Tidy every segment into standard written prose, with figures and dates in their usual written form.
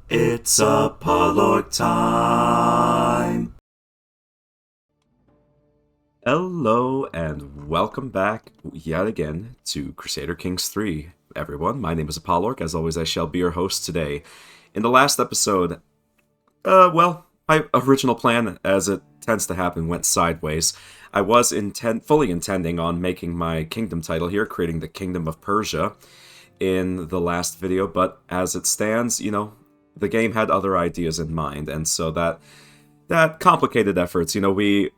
It's al-Orq time! Hello and welcome back yet again to Crusader Kings III. Everyone, my name is al-Orq. As always, I shall be your host today. In the last episode, my original plan, as it tends to happen, went sideways. I was fully intending on making my kingdom title here, creating the Kingdom of Persia in the last video, but as it stands, the game had other ideas in mind, and so that complicated efforts. We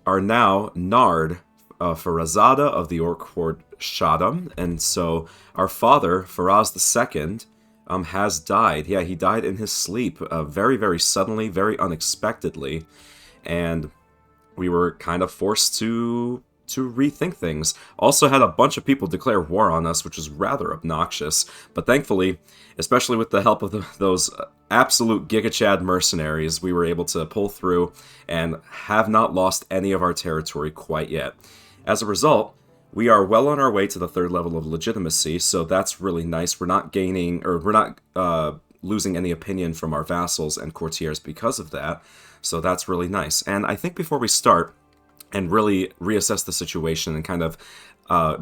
are now Nard, Farazada of the Orc Horde Shaddam, and so our father, Faraz II, has died. Yeah, he died in his sleep, very, very suddenly, very unexpectedly, and we were kind of forced to rethink things. Also had a bunch of people declare war on us, which was rather obnoxious, but thankfully, especially with the help of those absolute Giga-Chad mercenaries, we were able to pull through and have not lost any of our territory quite yet. As a result, we are well on our way to the third level of legitimacy, so that's really nice. We're not losing any opinion from our vassals and courtiers because of that, so that's really nice. And I think before we start and really reassess the situation and kind of,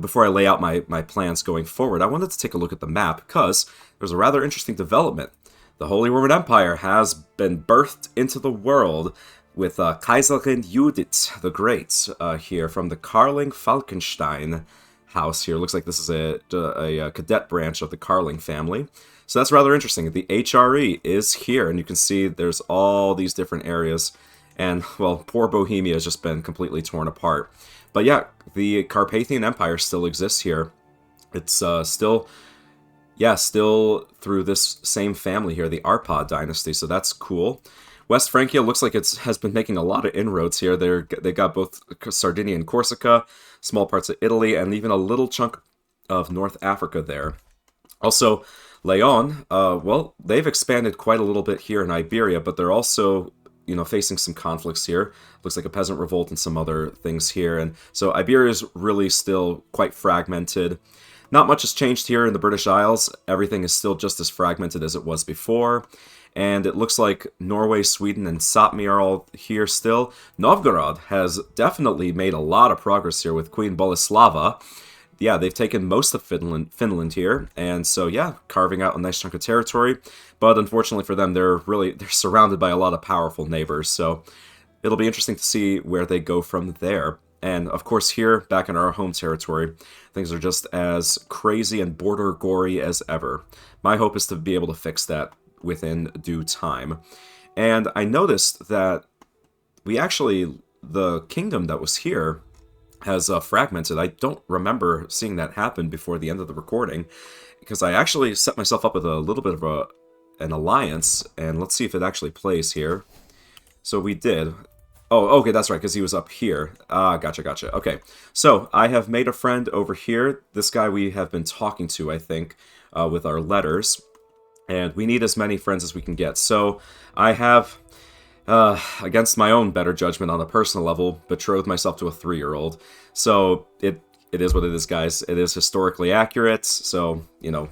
before I lay out my plans going forward, I wanted to take a look at the map because there's a rather interesting development. The Holy Roman Empire has been birthed into the world with Kaiserin Judith the Great here from the Karling Falkenstein house here. Looks like this is a cadet branch of the Karling family. So that's rather interesting. The HRE is here, and you can see there's all these different areas. And, well, poor Bohemia has just been completely torn apart. But yeah, the Carpathian Empire still exists here. It's still through this same family here, the al-Orq Dynasty, so that's cool. West Francia looks like it has been making a lot of inroads here. They got both Sardinia and Corsica, small parts of Italy, and even a little chunk of North Africa there. Also, Leon, they've expanded quite a little bit here in Iberia, but they're also facing some conflicts here. Looks like a peasant revolt and some other things here. And so Iberia is really still quite fragmented. Not much has changed here in the British Isles. Everything is still just as fragmented as it was before. And it looks like Norway, Sweden, and Sapmi are all here still. Novgorod has definitely made a lot of progress here with Queen Boleslava. Yeah, they've taken most of Finland here, and so yeah, carving out a nice chunk of territory. But unfortunately for them, they're surrounded by a lot of powerful neighbors, so it'll be interesting to see where they go from there. And of course here, back in our home territory, things are just as crazy and border gory as ever. My hope is to be able to fix that within due time. And I noticed that the kingdom that was here has fragmented. I don't remember seeing that happen before the end of the recording, because I actually set myself up with a little bit of an alliance, and let's see if it actually plays here. So we did. Oh, okay, that's right, because he was up here. Gotcha. Okay, so I have made a friend over here. This guy we have been talking to, I think, with our letters, and we need as many friends as we can get. So I have, against my own better judgment on a personal level, betrothed myself to a 3-year-old. So it is what it is, guys. It is historically accurate, so,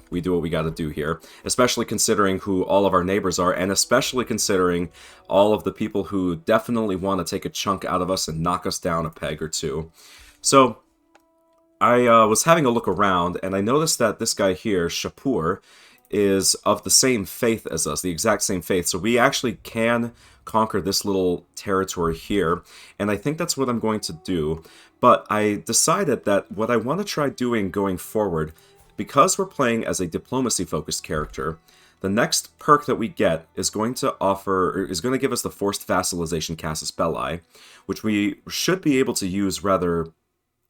we do what we gotta do here. Especially considering who all of our neighbors are, and especially considering all of the people who definitely want to take a chunk out of us and knock us down a peg or two. So, I was having a look around, and I noticed that this guy here, Shapur, is of the same faith as us, the exact same faith. So we actually can conquer this little territory here, and I think that's what I'm going to do. But I decided that what I want to try doing going forward, because we're playing as a diplomacy-focused character, the next perk that we get is going to give us the forced vassalization casus belli, which we should be able to use rather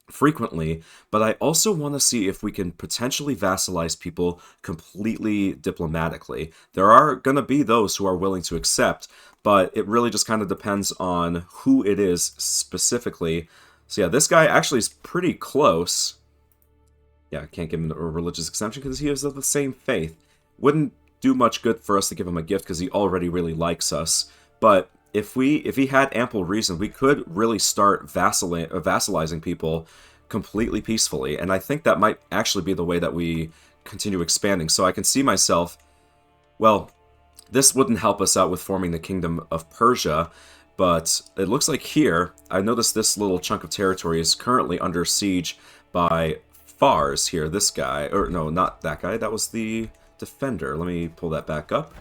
frequently, but I also want to see if we can potentially vassalize people completely diplomatically. There are going to be those who are willing to accept, but it really just kind of depends on who it is specifically. So yeah, this guy actually is pretty close. Yeah, I can't give him a religious exemption because he is of the same faith. Wouldn't do much good for us to give him a gift because he already really likes us, but if he had ample reason, we could really start vassalizing people completely peacefully, and I think that might actually be the way that we continue expanding. So I can see myself, well, This wouldn't help us out with forming the Kingdom of Persia, but it looks like here, I noticed this little chunk of territory is currently under siege by Fars here, this guy. Or no, not that guy, that was the defender. Let me pull that back up.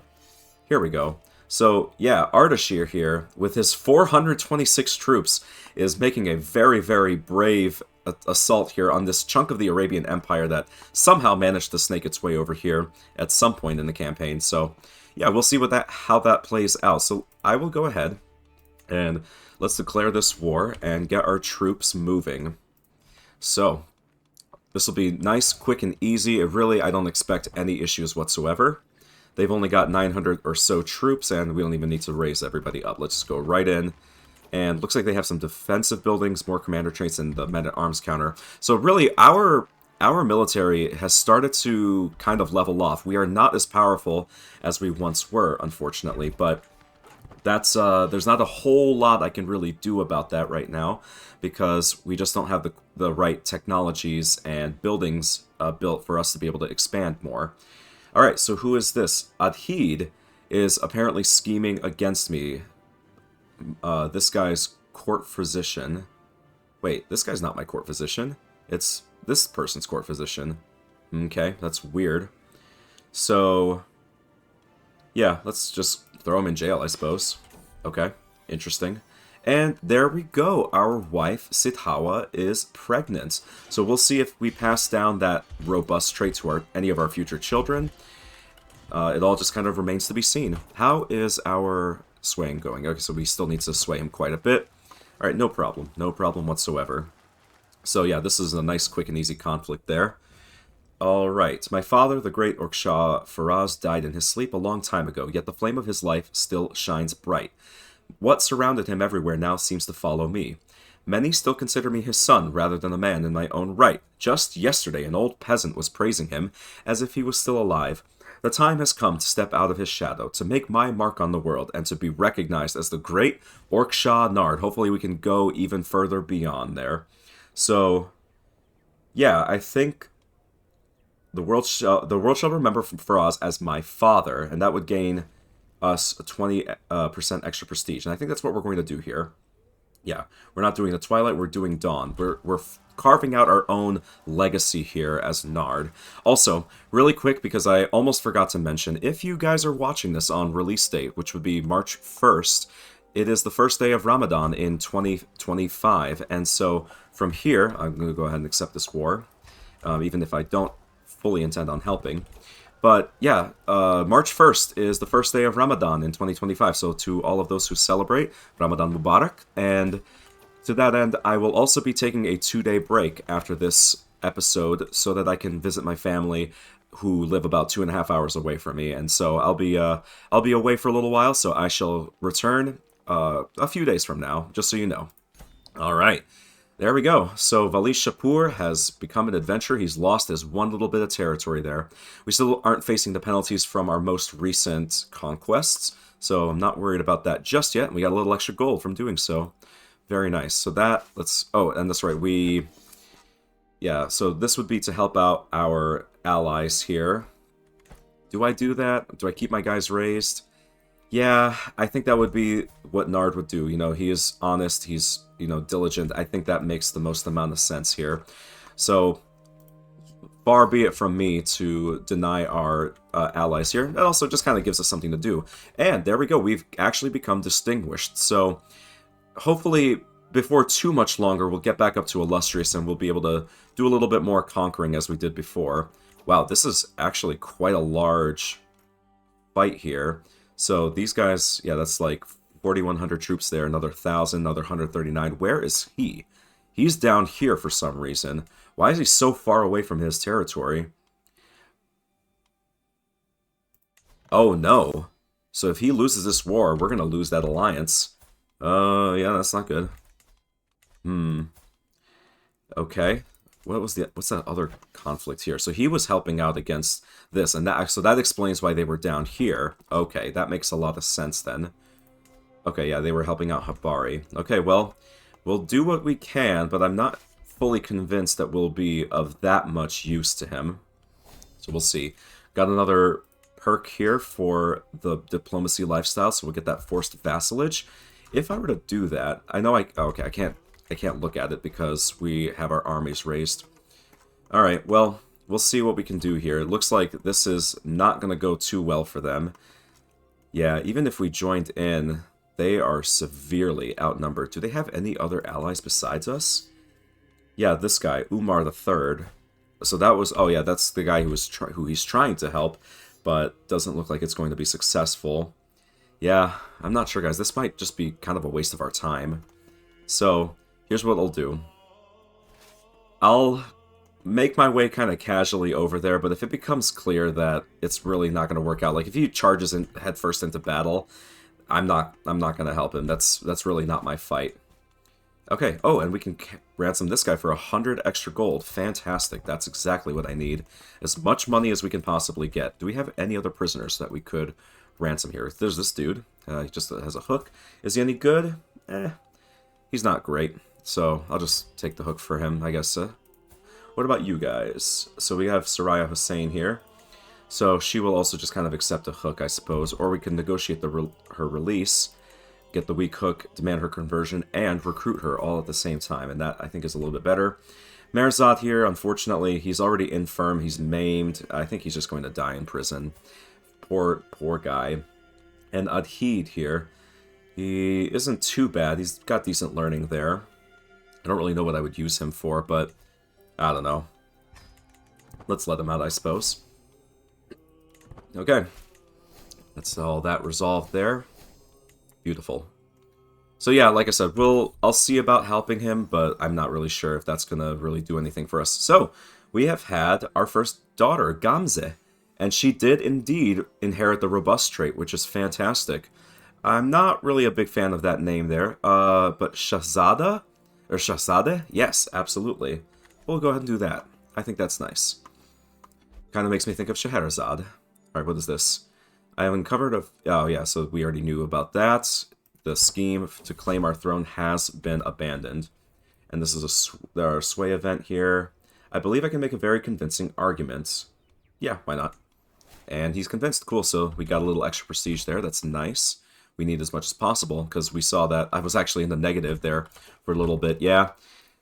Here we go. So, yeah, Ardashir here, with his 426 troops, is making a very, very brave assault here on this chunk of the Arabian Empire that somehow managed to snake its way over here at some point in the campaign. So, yeah, we'll see how that plays out. So, I will go ahead and let's declare this war and get our troops moving. So, this will be nice, quick, and easy. I don't expect any issues whatsoever. They've only got 900 or so troops, and we don't even need to raise everybody up. Let's just go right in. And looks like they have some defensive buildings, more commander traits, and the men-at-arms counter. So really, our military has started to kind of level off. We are not as powerful as we once were, unfortunately, but that's there's not a whole lot I can really do about that right now, because we just don't have the right technologies and buildings built for us to be able to expand more. Alright, so who is this? Adhid is apparently scheming against me. This guy's court physician. Wait, this guy's not my court physician. It's this person's court physician. Okay, that's weird. So, yeah, let's just throw him in jail, I suppose. Okay, interesting. And there we go. Our wife, Sithawa, is pregnant. So we'll see if we pass down that robust trait to any of our future children. It all just kind of remains to be seen. How is our swaying going? Okay, so we still need to sway him quite a bit. Alright, no problem. No problem whatsoever. So yeah, this is a nice, quick, and easy conflict there. Alright, my father, the great Orksha Faraz, died in his sleep a long time ago, yet the flame of his life still shines bright. What surrounded him everywhere now seems to follow me. Many still consider me his son rather than a man in my own right. Just yesterday, an old peasant was praising him as if he was still alive. The time has come to step out of his shadow, to make my mark on the world, and to be recognized as the great Orksha Nard. Hopefully we can go even further beyond there. So, yeah, I think the world shall remember Faraz as my father, and that would gain us a 20% extra prestige. And I think that's what we're going to do here. Yeah, we're not doing the Twilight, we're doing Dawn. We're carving out our own legacy here as Nard. Also, really quick, because I almost forgot to mention, if you guys are watching this on release date, which would be March 1st, it is the first day of Ramadan in 2025, and so from here, I'm going to go ahead and accept this war, even if I don't fully intend on helping. But yeah, March 1st is the first day of Ramadan in 2025, so to all of those who celebrate, Ramadan Mubarak, and to that end, I will also be taking a 2-day break after this episode so that I can visit my family who live about 2.5 hours away from me, and so I'll be away for a little while, so I shall return a few days from now, just so you know. Alright, there we go. So Valish Shapur has become an adventurer. He's lost his one little bit of territory there. We still aren't facing the penalties from our most recent conquests, so I'm not worried about that just yet. We got a little extra gold from doing so. Very nice. So oh, and that's right, yeah, so this would be to help out our allies here. Do I do that? Do I keep my guys raised? Yeah, I think that would be what Nard would do. You know, he is honest, he's, diligent. I think that makes the most amount of sense here. So, far be it from me to deny our allies here. It also just kind of gives us something to do. And there we go, we've actually become distinguished. So, hopefully, before too much longer, we'll get back up to illustrious and we'll be able to do a little bit more conquering as we did before. Wow, this is actually quite a large fight here. So these guys, yeah, that's like 4,100 troops there, another 1,000, another 139. Where is he? He's down here for some reason. Why is he so far away from his territory? Oh no. So if he loses this war, we're going to lose that alliance. Yeah, that's not good. Okay. What's that other conflict here? So he was helping out against this, and so that explains why they were down here. Okay, that makes a lot of sense then. Okay, yeah, they were helping out Habari. Okay, well, we'll do what we can, but I'm not fully convinced that we'll be of that much use to him. So we'll see. Got another perk here for the diplomacy lifestyle, so we'll get that forced vassalage. If I were to do that, I know okay, I can't look at it because we have our armies raised. Alright, well, we'll see what we can do here. It looks like this is not going to go too well for them. Yeah, even if we joined in, they are severely outnumbered. Do they have any other allies besides us? Yeah, this guy, Umar III. So that was, oh yeah, that's the guy who he's trying to help, but doesn't look like it's going to be successful. Yeah, I'm not sure, guys. This might just be kind of a waste of our time. So, here's what I'll do. I'll make my way kind of casually over there, but if it becomes clear that it's really not going to work out, like if he charges in headfirst into battle, I'm not going to help him. That's really not my fight. Okay, oh, and we can ransom this guy for 100 extra gold. Fantastic, that's exactly what I need. As much money as we can possibly get. Do we have any other prisoners that we could ransom here? There's this dude. He just has a hook. Is he any good? He's not great. So I'll just take the hook for him, I guess. What about you guys? So we have Soraya Hussein here. So she will also just kind of accept a hook, I suppose. Or we can negotiate her release, get the weak hook, demand her conversion, and recruit her all at the same time. And that, I think, is a little bit better. Merzad here, unfortunately, he's already infirm. He's maimed. I think he's just going to die in prison. Poor guy. And Adhid here, he isn't too bad. He's got decent learning there. I don't really know what I would use him for, but I don't know. Let's let him out, I suppose. Okay. That's all that resolved there. Beautiful. So yeah, like I said, I'll see about helping him, but I'm not really sure if that's going to really do anything for us. So, we have had our first daughter, Gamze, and she did indeed inherit the robust trait, which is fantastic. I'm not really a big fan of that name there, but Shahzada? Or Shahzade? Yes, absolutely. We'll go ahead and do that. I think that's nice. Kind of makes me think of Scheherazade. Alright, what is this? I have uncovered a... Oh, yeah, so we already knew about that. The scheme to claim our throne has been abandoned. And this is our sway event here. I believe I can make a very convincing argument. Yeah, why not? And he's convinced. Cool, so we got a little extra prestige there. That's nice. We need as much as possible, because we saw that I was actually in the negative there for a little bit. Yeah,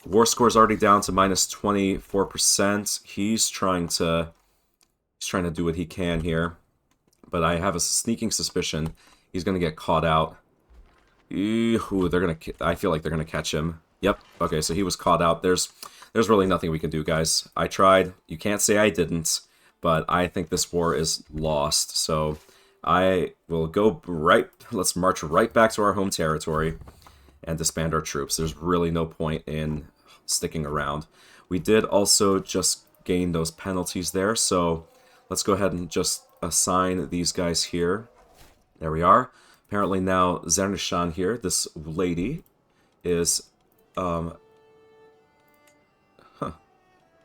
war score's already down to minus 24%. He's trying to do what he can here. But I have a sneaking suspicion he's going to get caught out. Ooh, I feel like they're going to catch him. Yep, okay, so he was caught out. There's really nothing we can do, guys. I tried. You can't say I didn't. But I think this war is lost. So I will go let's march right back to our home territory and disband our troops. There's really no point in sticking around. We did also just gain those penalties there, so let's go ahead and just assign these guys here. There we are. Apparently now Zernishan here, this lady, is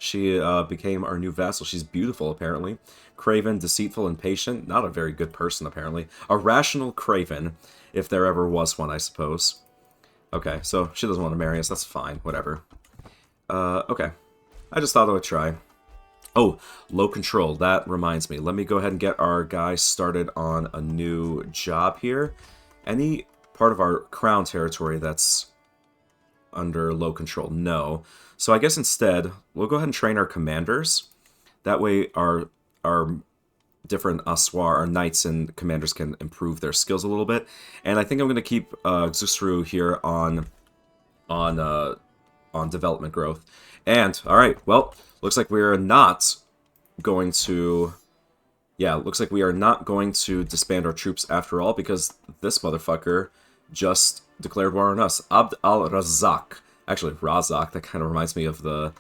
she became our new vassal. She's beautiful, apparently. Craven, deceitful, and patient. Not a very good person, apparently. A rational craven, if there ever was one, I suppose. Okay, so she doesn't want to marry us. That's fine. Whatever. Okay. I just thought I would try. Oh, low control. That reminds me. Let me go ahead and get our guys started on a new job here. Any part of our crown territory that's under low control? No. So I guess instead, we'll go ahead and train our commanders. That way our different aswar, our knights and commanders, can improve their skills a little bit. And I think I'm going to keep Xusru here on development growth. And, alright, well, looks like we are not going to... Yeah, looks like we are not going to disband our troops after all, because this motherfucker just declared war on us. Abd al-Razak. Actually, Razak, that kind of reminds me of the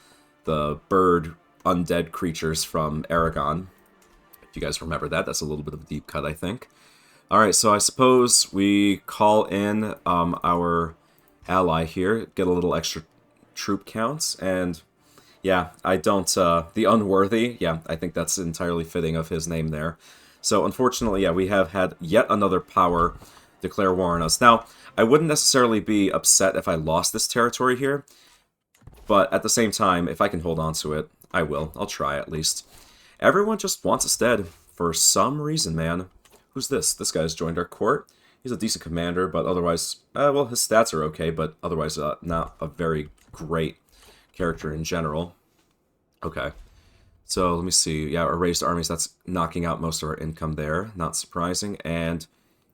bird undead creatures from Aragon. If you guys remember that, that's a little bit of a deep cut, I think. Alright, so I suppose we call in our ally here, get a little extra troop counts, and yeah, I don't, the Unworthy, yeah, I think that's entirely fitting of his name there. So, unfortunately, yeah, we have had yet another power declare war on us. Now, I wouldn't necessarily be upset if I lost this territory here, but at the same time, if I can hold on to it, I will. I'll try, at least. Everyone just wants us dead, for some reason, man. Who's this? This guy's joined our court. He's a decent commander, but otherwise, well, his stats are okay, but otherwise not a very great character in general. Okay. So let me see. Yeah, our raised armies, that's knocking out most of our income there. Not surprising. And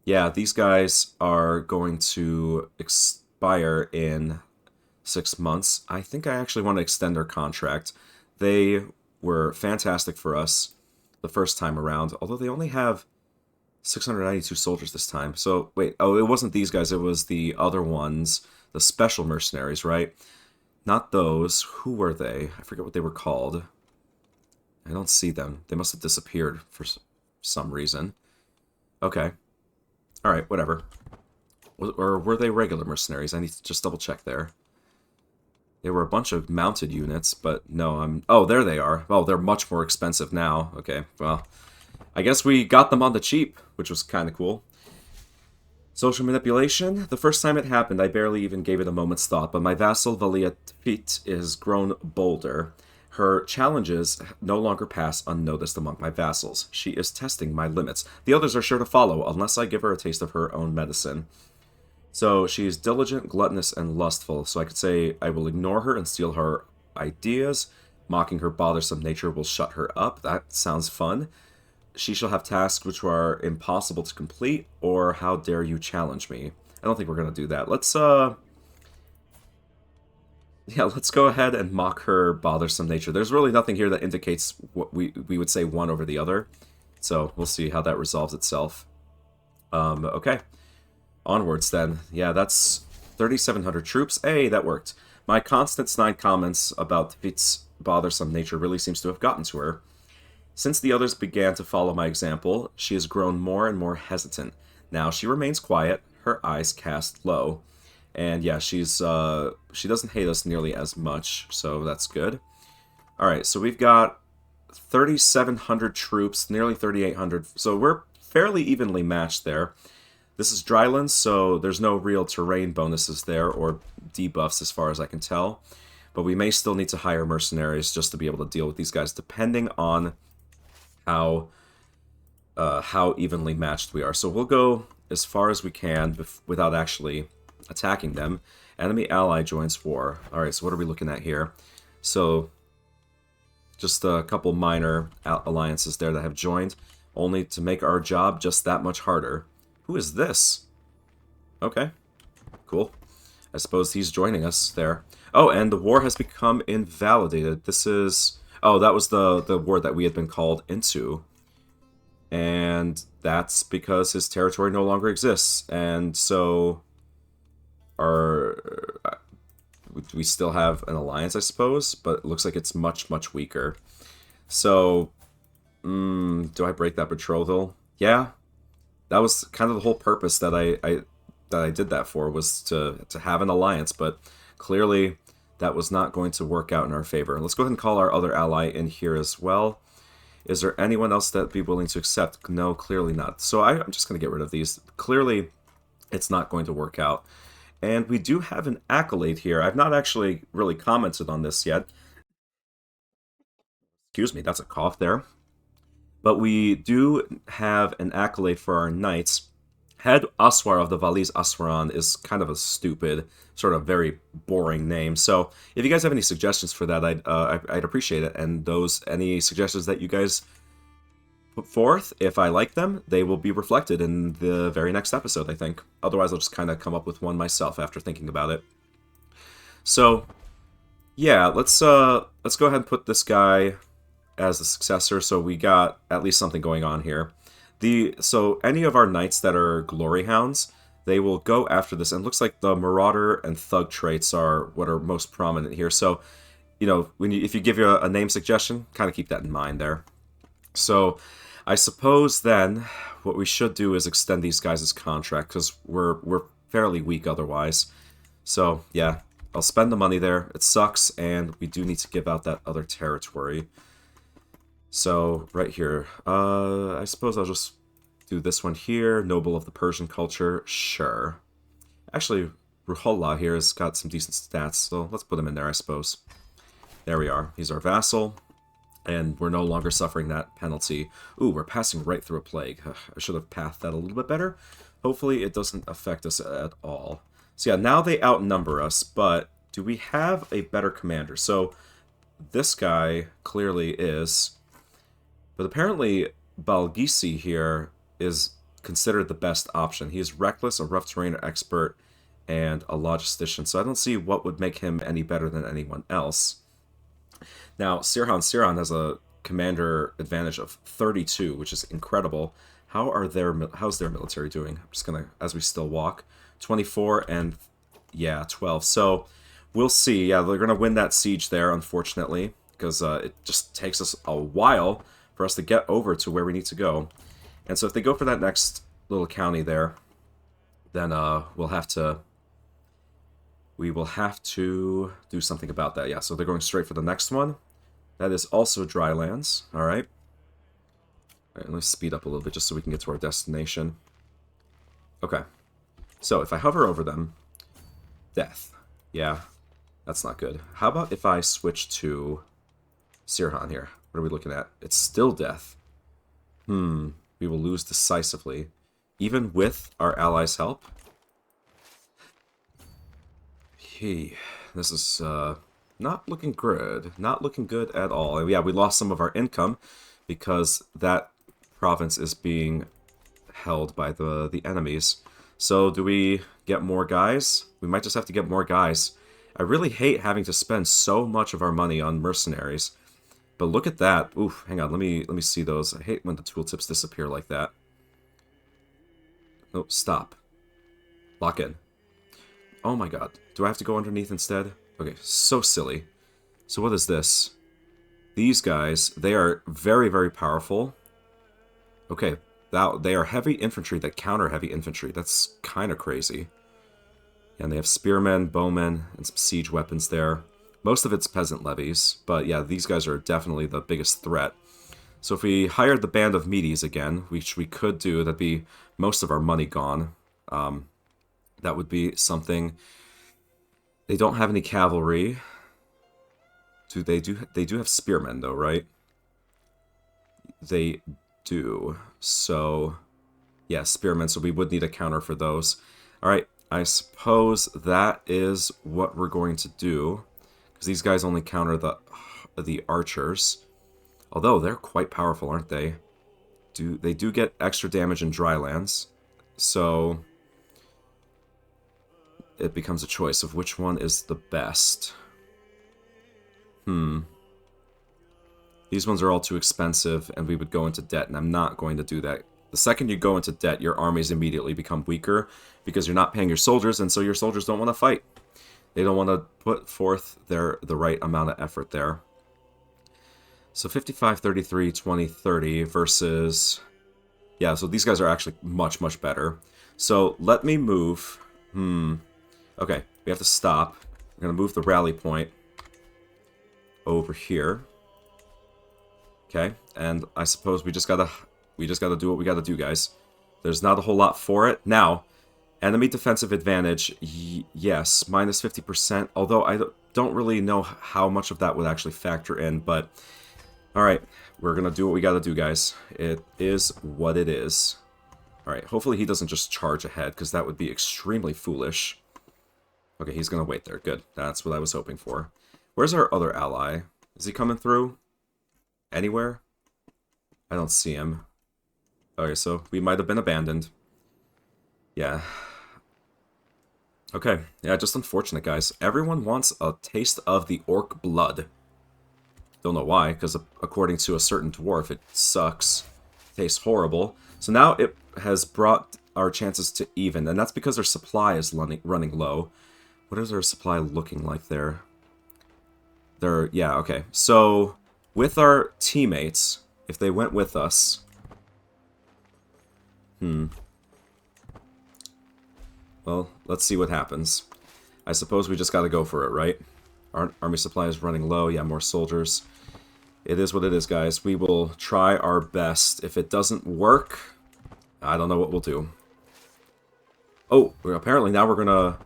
yeah, these guys are going to expire in 6 months. I think I actually want to extend their contract. They were fantastic for us the first time around, although they only have 692 soldiers this time. So, wait, oh, it wasn't these guys, it was the other ones, the special mercenaries, right? Not those. Who were they? I forget what they were called. I don't see them. They must have disappeared for some reason. Okay. Alright, whatever. Or were they regular mercenaries? I need to just double check there. They were a bunch of mounted units, but no, oh, there they are. Oh, they're much more expensive now. Okay, well, I guess we got them on the cheap, which was kind of cool. Social manipulation. The first time it happened, I barely even gave it a moment's thought, but my vassal Valia Tfit is grown bolder. Her challenges no longer pass unnoticed among my vassals. She is testing my limits. The others are sure to follow, unless I give her a taste of her own medicine. So she's diligent, gluttonous, and lustful, so I could say I will ignore her and steal her ideas. Mocking her bothersome nature will shut her up. That sounds fun. She shall have tasks which are impossible to complete, or how dare you challenge me. I don't think we're going to do that. Yeah, let's go ahead and mock her bothersome nature. There's really nothing here that indicates what we would say one over the other. So we'll see how that resolves itself. Okay. Onwards then. Yeah, that's 3,700 troops. Hey, that worked. My constant snide comments about Tfit's bothersome nature really seems to have gotten to her. Since the others began to follow my example, she has grown more and more hesitant. Now she remains quiet, her eyes cast low. And yeah, she doesn't hate us nearly as much, so that's good. Alright, so we've got 3,700 troops, nearly 3,800, so we're fairly evenly matched there. This is Dryland, so there's no real terrain bonuses there, or debuffs as far as I can tell. But we may still need to hire mercenaries just to be able to deal with these guys, depending on how evenly matched we are. So we'll go as far as we can without actually attacking them. Enemy ally joins war. Alright, so what are we looking at here? So, just a couple minor alliances there that have joined, only to make our job just that much harder. Who is this? Okay, cool. I suppose he's joining us there. Oh, and the war has become invalidated. This is... Oh, that was the war that we had been called into. And that's because his territory no longer exists. And so... we still have an alliance, I suppose, but it looks like it's much, much weaker. So, do I break that betrothal? Yeah, that was kind of the whole purpose that I did that for, was to have an alliance, but clearly that was not going to work out in our favor. Let's go ahead and call our other ally in here as well. Is there anyone else that'd be willing to accept? No, clearly not. So I'm just going to get rid of these. Clearly, it's not going to work out. And we do have an accolade here. I've not actually really commented on this yet. Excuse me, that's a cough there. But we do have an accolade for our knights. Head Aswar of the Valis Aswaran is kind of a stupid, sort of very boring name. So if you guys have any suggestions for that, I'd appreciate it. And any suggestions that you guys put forth, if I like them, they will be reflected in the very next episode, I think. Otherwise, I'll just kind of come up with one myself after thinking about it. So, yeah, let's go ahead and put this guy as the successor, so we got at least something going on here. So any of our knights that are glory hounds, they will go after this, and it looks like the marauder and thug traits are what are most prominent here. So, you know, if you give you a name suggestion, kind of keep that in mind there. So, I suppose then what we should do is extend these guys' contract, because we're fairly weak otherwise. So, yeah, I'll spend the money there. It sucks, and we do need to give out that other territory. So, right here, I suppose I'll just do this one here. Noble of the Persian culture, sure. Actually, Ruhollah here has got some decent stats, so let's put him in there, I suppose. There we are. He's our vassal. And we're no longer suffering that penalty. Ooh, we're passing right through a plague. I should have pathed that a little bit better. Hopefully it doesn't affect us at all. So yeah, now they outnumber us, but do we have a better commander? So this guy clearly is, but apparently Balgisi here is considered the best option. He is reckless, a rough terrain expert, and a logistician. So I don't see what would make him any better than anyone else. Now, Sirhan has a commander advantage of 32, which is incredible. How's their military doing? I'm just gonna, as we still walk, 24 and yeah, 12. So we'll see. Yeah, they're gonna win that siege there, unfortunately, because it just takes us a while for us to get over to where we need to go. And so if they go for that next little county there, then we will have to do something about that. Yeah, so they're going straight for the next one. That is also dry lands. All right. All right, let's speed up a little bit just so we can get to our destination. Okay. So if I hover over them, death. Yeah, that's not good. How about if I switch to Sirhan here? What are we looking at? It's still death. We will lose decisively, even with our allies' help. This is not looking good. Not looking good at all. And yeah, we lost some of our income because that province is being held by the enemies. So do we get more guys? We might just have to get more guys. I really hate having to spend so much of our money on mercenaries. But look at that. Oof, hang on, let me see those. I hate when the tooltips disappear like that. Nope, stop. Lock in. Oh my god. Do I have to go underneath instead? Okay, so silly. So what is this? These guys, they are very, very powerful. Okay, they are heavy infantry that counter heavy infantry. That's kind of crazy. And they have spearmen, bowmen, and some siege weapons there. Most of it's peasant levies, but yeah, these guys are definitely the biggest threat. So if we hired the band of Medes again, which we could do, that'd be most of our money gone. That would be something. They don't have any cavalry. They do have spearmen though, right? They do. So yeah, spearmen, so we would need a counter for those. Alright, I suppose that is what we're going to do. Because these guys only counter the archers. Although they're quite powerful, aren't they? They do get extra damage in dry lands. So it becomes a choice of which one is the best. These ones are all too expensive, and we would go into debt, and I'm not going to do that. The second you go into debt, your armies immediately become weaker, because you're not paying your soldiers, and so your soldiers don't want to fight. They don't want to put forth the right amount of effort there. So 55, 33, 20, 30 versus... Yeah, so these guys are actually much, much better. So let me move... Okay, we have to stop. We're going to move the rally point over here. Okay, and I suppose we just gotta do what we gotta do, guys. There's not a whole lot for it. Now, enemy defensive advantage, yes, minus 50%, although I don't really know how much of that would actually factor in, but alright, we're gonna do what we gotta do, guys. It is what it is. Alright, hopefully he doesn't just charge ahead, because that would be extremely foolish. Okay, he's gonna wait there. Good. That's what I was hoping for. Where's our other ally? Is he coming through? Anywhere? I don't see him. Okay, so we might have been abandoned. Yeah. Okay, yeah, just unfortunate, guys. Everyone wants a taste of the orc blood. Don't know why, because according to a certain dwarf, it sucks. It tastes horrible. So now it has brought our chances to even, and that's because our supply is running low. What is our supply looking like there? Yeah, okay. So, with our teammates, if they went with us... Well, let's see what happens. I suppose we just gotta go for it, right? Our army supply is running low. Yeah, more soldiers. It is what it is, guys. We will try our best. If it doesn't work, I don't know what we'll do. Oh, apparently now we're gonna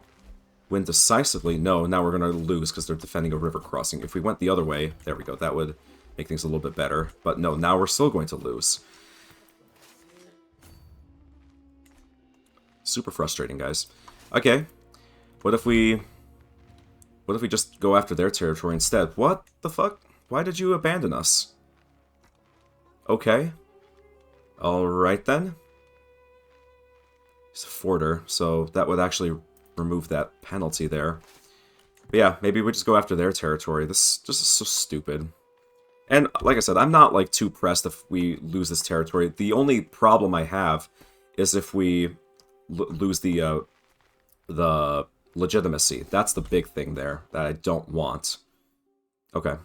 win decisively. No, now we're gonna lose because they're defending a river crossing. If we went the other way, there we go. That would make things a little bit better. But no, now we're still going to lose. Super frustrating, guys. Okay, what if we just go after their territory instead? What the fuck? Why did you abandon us? Okay. Alright then. He's a forter, so that would actually remove that penalty there. But yeah, maybe we just go after their territory. This just is so stupid. And like I said, I'm not like too pressed if we lose this territory. The only problem I have is if we lose the legitimacy. That's the big thing there that I don't want. Okay.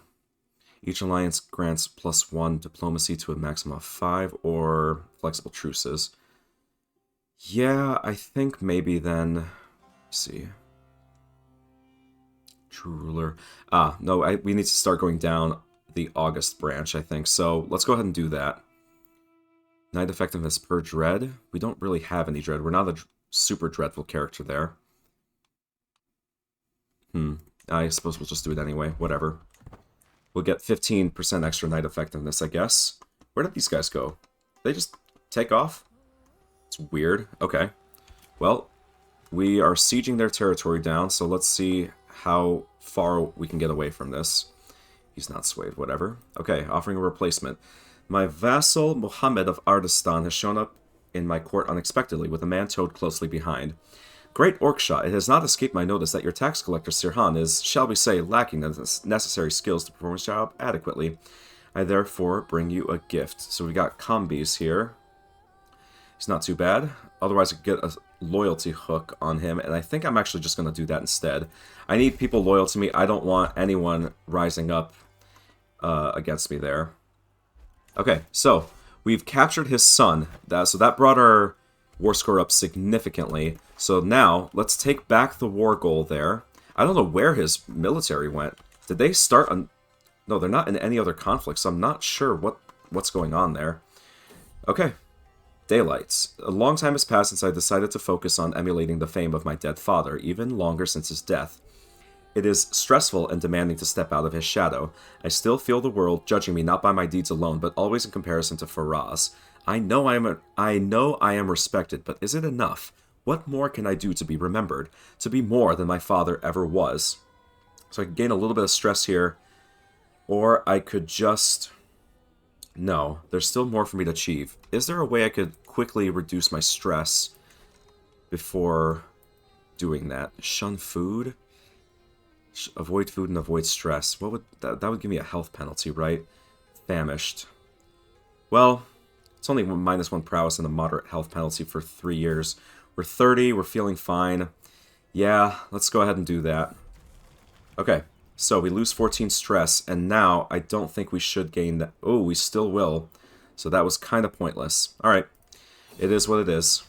Each alliance grants +1 diplomacy to a maximum of 5 or flexible truces. Yeah, I think maybe then... Let's see. True ruler. Ah, no, we need to start going down the August branch, I think. So let's go ahead and do that. Knight effectiveness per dread. We don't really have any dread. We're not a super dreadful character there. I suppose we'll just do it anyway. Whatever. We'll get 15% extra knight effectiveness, I guess. Where did these guys go? They just take off? It's weird. Okay. Well, we are sieging their territory down, so let's see how far we can get away from this. He's not swayed, whatever. Okay, offering a replacement. My vassal, Mohammed of Ardistan, has shown up in my court unexpectedly, with a man towed closely behind. Great Orksha, it has not escaped my notice that your tax collector, Sirhan, is, shall we say, lacking the necessary skills to perform his job adequately. I therefore bring you a gift. So we got combis here. He's not too bad. Otherwise, I could get a loyalty hook on him, and I think I'm actually just going to do that instead. I need people loyal to me. I don't want anyone rising up against me there. Okay, so we've captured his son. So that brought our war score up significantly. So now, let's take back the war goal there. I don't know where his military went. Did they start on... No, they're not in any other conflict, so I'm not sure what's going on there. Okay. Daylights. A long time has passed since I decided to focus on emulating the fame of my dead father, even longer since his death. It is stressful and demanding to step out of his shadow. I still feel the world judging me not by my deeds alone, but always in comparison to Faraz. I know I am respected, but is it enough? What more can I do to be remembered? To be more than my father ever was? So I could gain a little bit of stress here. Or I could just... No, there's still more for me to achieve. Is there a way I could quickly reduce my stress before doing that? Shun food? Avoid food and avoid stress. What would... That would give me a health penalty, right? Famished. Well, it's only -1 prowess and a moderate health penalty for 3 years. We're 30, we're feeling fine. Yeah, let's go ahead and do that. Okay, so we lose 14 stress, and now I don't think we should gain that. Oh, we still will. So that was kind of pointless. Alright, it is what it is.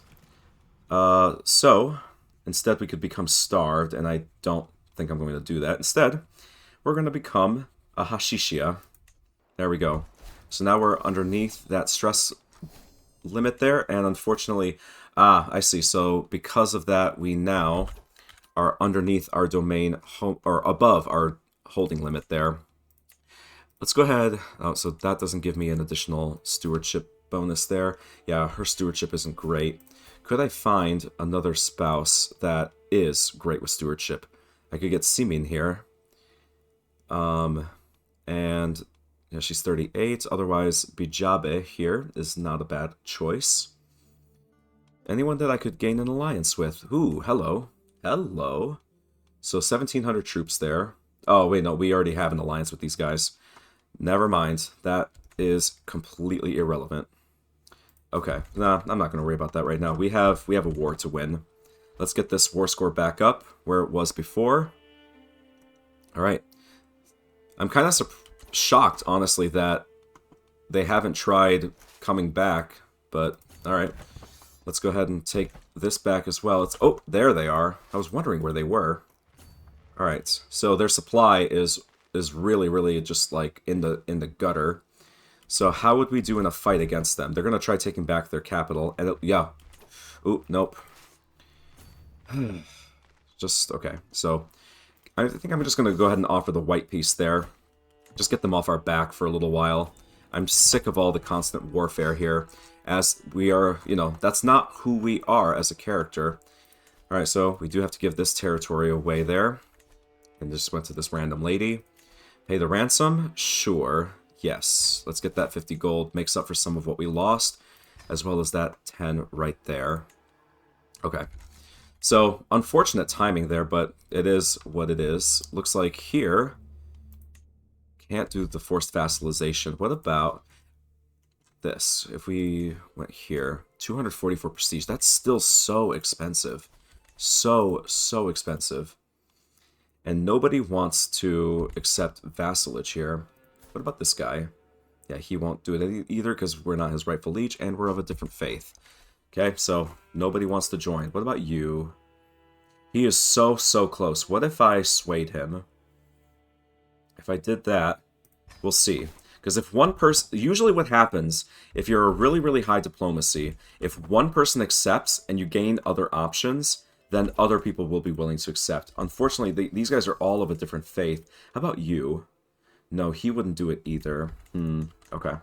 So, instead we could become starved, and I don't think I'm going to do that. Instead, we're going to become a Hashishia. There we go. So now we're underneath that stress limit there, and unfortunately... Ah, I see. So because of that, we now are underneath our domain, or above our holding limit there. Let's go ahead. Oh, so that doesn't give me an additional stewardship bonus there. Yeah, her stewardship isn't great. Could I find another spouse that is great with stewardship? I could get Simin here. And yeah, she's 38. Otherwise, Bijabe here is not a bad choice. Anyone that I could gain an alliance with. Ooh, hello. Hello. So 1,700 troops there. Oh, wait, no, we already have an alliance with these guys. Never mind. That is completely irrelevant. Okay, nah, I'm not going to worry about that right now. We have a war to win. Let's get this war score back up where it was before. Alright. I'm kind of shocked, honestly, that they haven't tried coming back, but alright. Let's go ahead and take this back as well. Oh, there they are. I was wondering where they were. Alright, so their supply is really, really just like in the gutter. So how would we do in a fight against them? They're going to try taking back their capital. And yeah. Ooh, nope. Just, okay. So I think I'm just going to go ahead and offer the white piece there. Just get them off our back for a little while. I'm sick of all the constant warfare here, as we are, you know, that's not who we are as a character. Alright, so we do have to give this territory away there. And just went to this random lady. Pay the ransom? Sure. Yes. Let's get that 50 gold. Makes up for some of what we lost, as well as that 10 right there. Okay. So, unfortunate timing there, but it is what it is. Looks like here, can't do the forced vassalization. What about this? If we went here, 244 prestige. That's still so expensive. So expensive. And nobody wants to accept vassalage here. What about this guy? Yeah, he won't do it either because we're not his rightful liege and we're of a different faith. Okay, so nobody wants to join. What about you? He is so close. What if I swayed him? If I did that, we'll see. Because if one person... Usually what happens, if you're a really high diplomacy, if one person accepts and you gain other options, then other people will be willing to accept. Unfortunately, these guys are all of a different faith. How about you? No, he wouldn't do it either. Okay.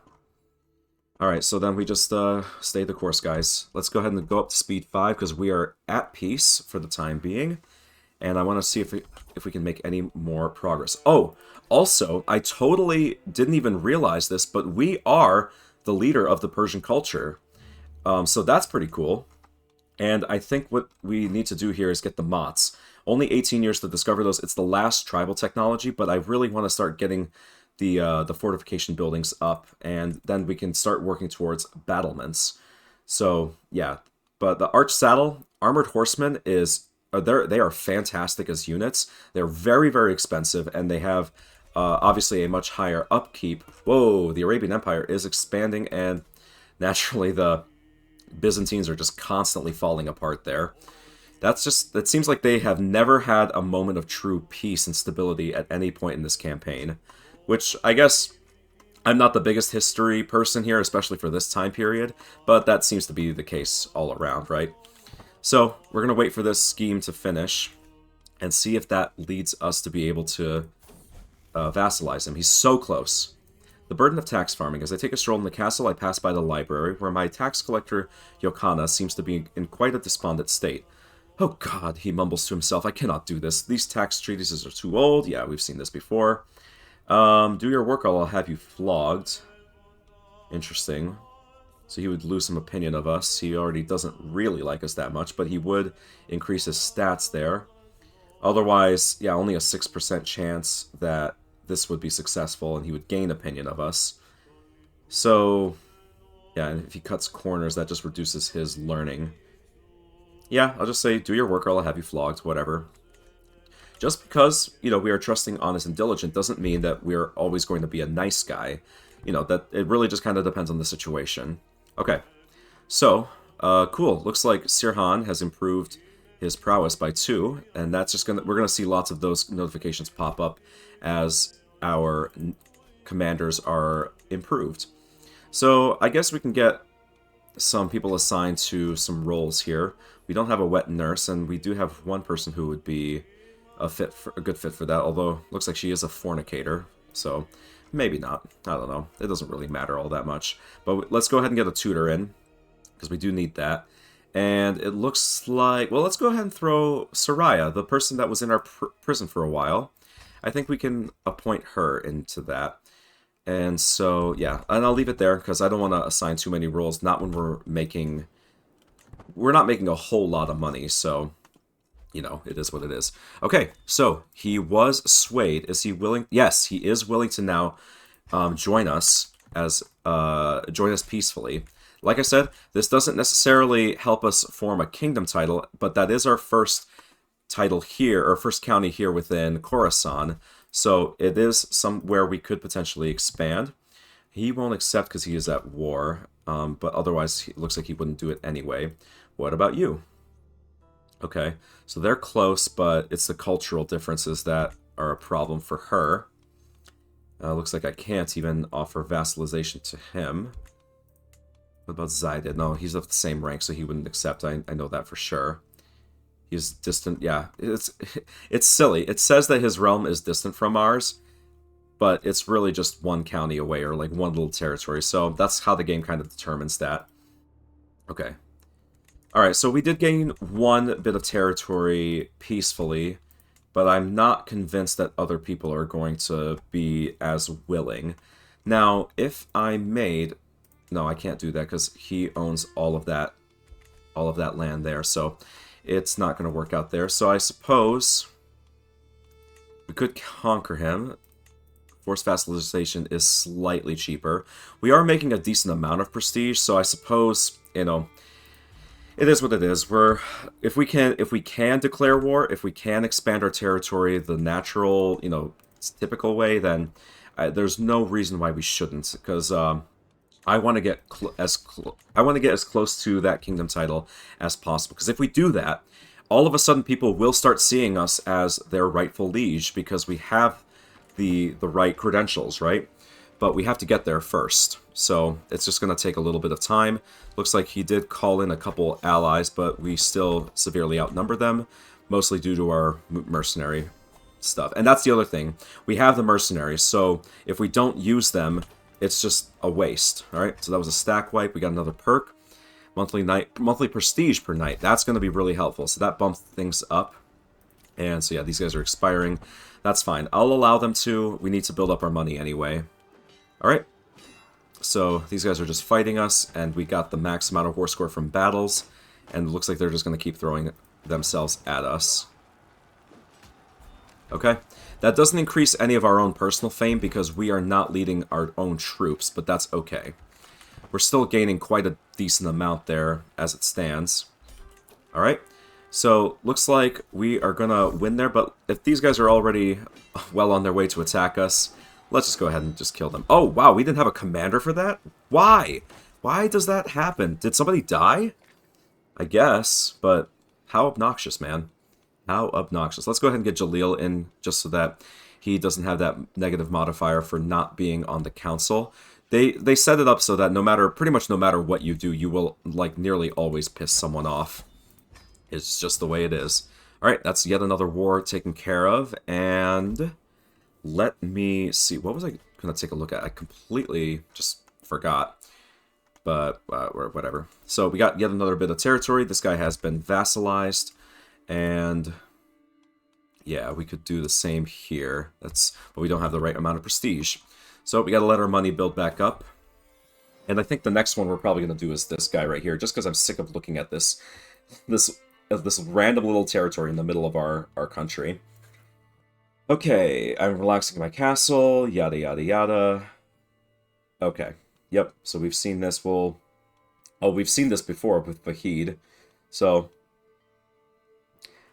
Alright, so then we just stay the course, guys. Let's go ahead and go up to speed 5, because we are at peace for the time being. And I want to see if we can make any more progress. Oh, also, I totally didn't even realize this, but we are the leader of the Persian culture. So that's pretty cool. And I think what we need to do here is get the mots. Only 18 years to discover those. It's the last tribal technology, but I really want to start getting the fortification buildings up, and then we can start working towards battlements. So, yeah. But the Arch Saddle, Armored Horsemen is... they are fantastic as units. They're very expensive, and they have obviously a much higher upkeep. Whoa, the Arabian Empire is expanding, and naturally the Byzantines are just constantly falling apart there. That seems like they have never had a moment of true peace and stability at any point in this campaign. Which, I guess, I'm not the biggest history person here, especially for this time period, but that seems to be the case all around, right? So, we're going to wait for this scheme to finish, and see if that leads us to be able to vassalize him. He's so close. The burden of tax farming. As I take a stroll in the castle, I pass by the library, where my tax collector, Yokana, seems to be in quite a despondent state. Oh god, he mumbles to himself, I cannot do this. These tax treatises are too old. Yeah, we've seen this before. Do your work or I'll have you flogged. Interesting. So he would lose some opinion of us. He already doesn't really like us that much, but he would increase his stats there. Otherwise, yeah, only a 6% chance that this would be successful, and he would gain opinion of us. So, yeah, and if he cuts corners, that just reduces his learning. Yeah, I'll just say, do your work or I'll have you flogged, whatever. Just because, you know, we are trusting, honest, and diligent doesn't mean that we're always going to be a nice guy. You know, that it really just kind of depends on the situation. Okay, so, cool. Looks like Sirhan has improved his prowess by 2, and that's just we're gonna see lots of those notifications pop up as our commanders are improved. So I guess we can get some people assigned to some roles here. We don't have a wet nurse, and we do have one person who would be a good fit for that, although looks like she is a fornicator, so maybe not. I don't know. It doesn't really matter all that much. But let's go ahead and get a tutor in, because we do need that. And it looks like... Well, let's go ahead and throw Soraya, the person that was in our prison for a while. I think we can appoint her into that. And so, yeah. And I'll leave it there, because I don't want to assign too many roles. Not when we're making... We're not making a whole lot of money, so... You know, it is what it is. Okay, so he was swayed. Is he willing? Yes, he is willing to now join us peacefully. Like I said, this doesn't necessarily help us form a kingdom title, but that is our first title here, or first county here within Khorasan. So it is somewhere we could potentially expand. He won't accept because he is at war, but otherwise it looks like he wouldn't do it anyway. What about you? Okay, so they're close, but it's the cultural differences that are a problem for her. Looks like I can't even offer vassalization to him. What about Zaidid? No, he's of the same rank, so he wouldn't accept. I know that for sure. He's distant. Yeah, it's silly. It says that his realm is distant from ours, but it's really just one county away, or like one little territory. So that's how the game kind of determines that. Okay. Alright, so we did gain one bit of territory peacefully, but I'm not convinced that other people are going to be as willing. Now, if I made... No, I can't do that because he owns all of that land there, so it's not going to work out there. So I suppose we could conquer him. Forced vassalization is slightly cheaper. We are making a decent amount of prestige, so I suppose, you know, it is what it is. If we can declare war, if we can expand our territory the natural, you know, typical way, then there's no reason why we shouldn't. Because I want to get as close to that kingdom title as possible. Because if we do that, all of a sudden people will start seeing us as their rightful liege because we have the right credentials, right? But we have to get there first. So it's just going to take a little bit of time. Looks like he did call in a couple allies, but we still severely outnumber them, mostly due to our mercenary stuff. And that's the other thing. We have the mercenaries, so if we don't use them, it's just a waste. All right, so that was a stack wipe. We got another perk. Monthly prestige per night. That's going to be really helpful. So that bumps things up. And so yeah, these guys are expiring. That's fine. I'll allow them to. We need to build up our money anyway. Alright, so these guys are just fighting us, and we got the max amount of war score from battles, and it looks like they're just going to keep throwing themselves at us. Okay, that doesn't increase any of our own personal fame because we are not leading our own troops, but that's okay. We're still gaining quite a decent amount there as it stands. Alright, so looks like we are going to win there, but if these guys are already well on their way to attack us, let's just go ahead and just kill them. Oh, wow, we didn't have a commander for that? Why? Why does that happen? Did somebody die? I guess, but how obnoxious, man. How obnoxious. Let's go ahead and get Jalil in just so that he doesn't have that negative modifier for not being on the council. They set it up so that pretty much no matter what you do, you will, like, nearly always piss someone off. It's just the way it is. Alright, that's yet another war taken care of, and... let me see. What was I going to take a look at? I completely just forgot. But whatever. So we got yet another bit of territory. This guy has been vassalized. And yeah, we could do the same here. But we don't have the right amount of prestige. So we got to let our money build back up. And I think the next one we're probably going to do is this guy right here. Just because I'm sick of looking at this random little territory in the middle of our country. Okay, I'm relaxing my castle, yada yada yada. Okay, yep, so we've seen this, we've seen this before with Vahid. So,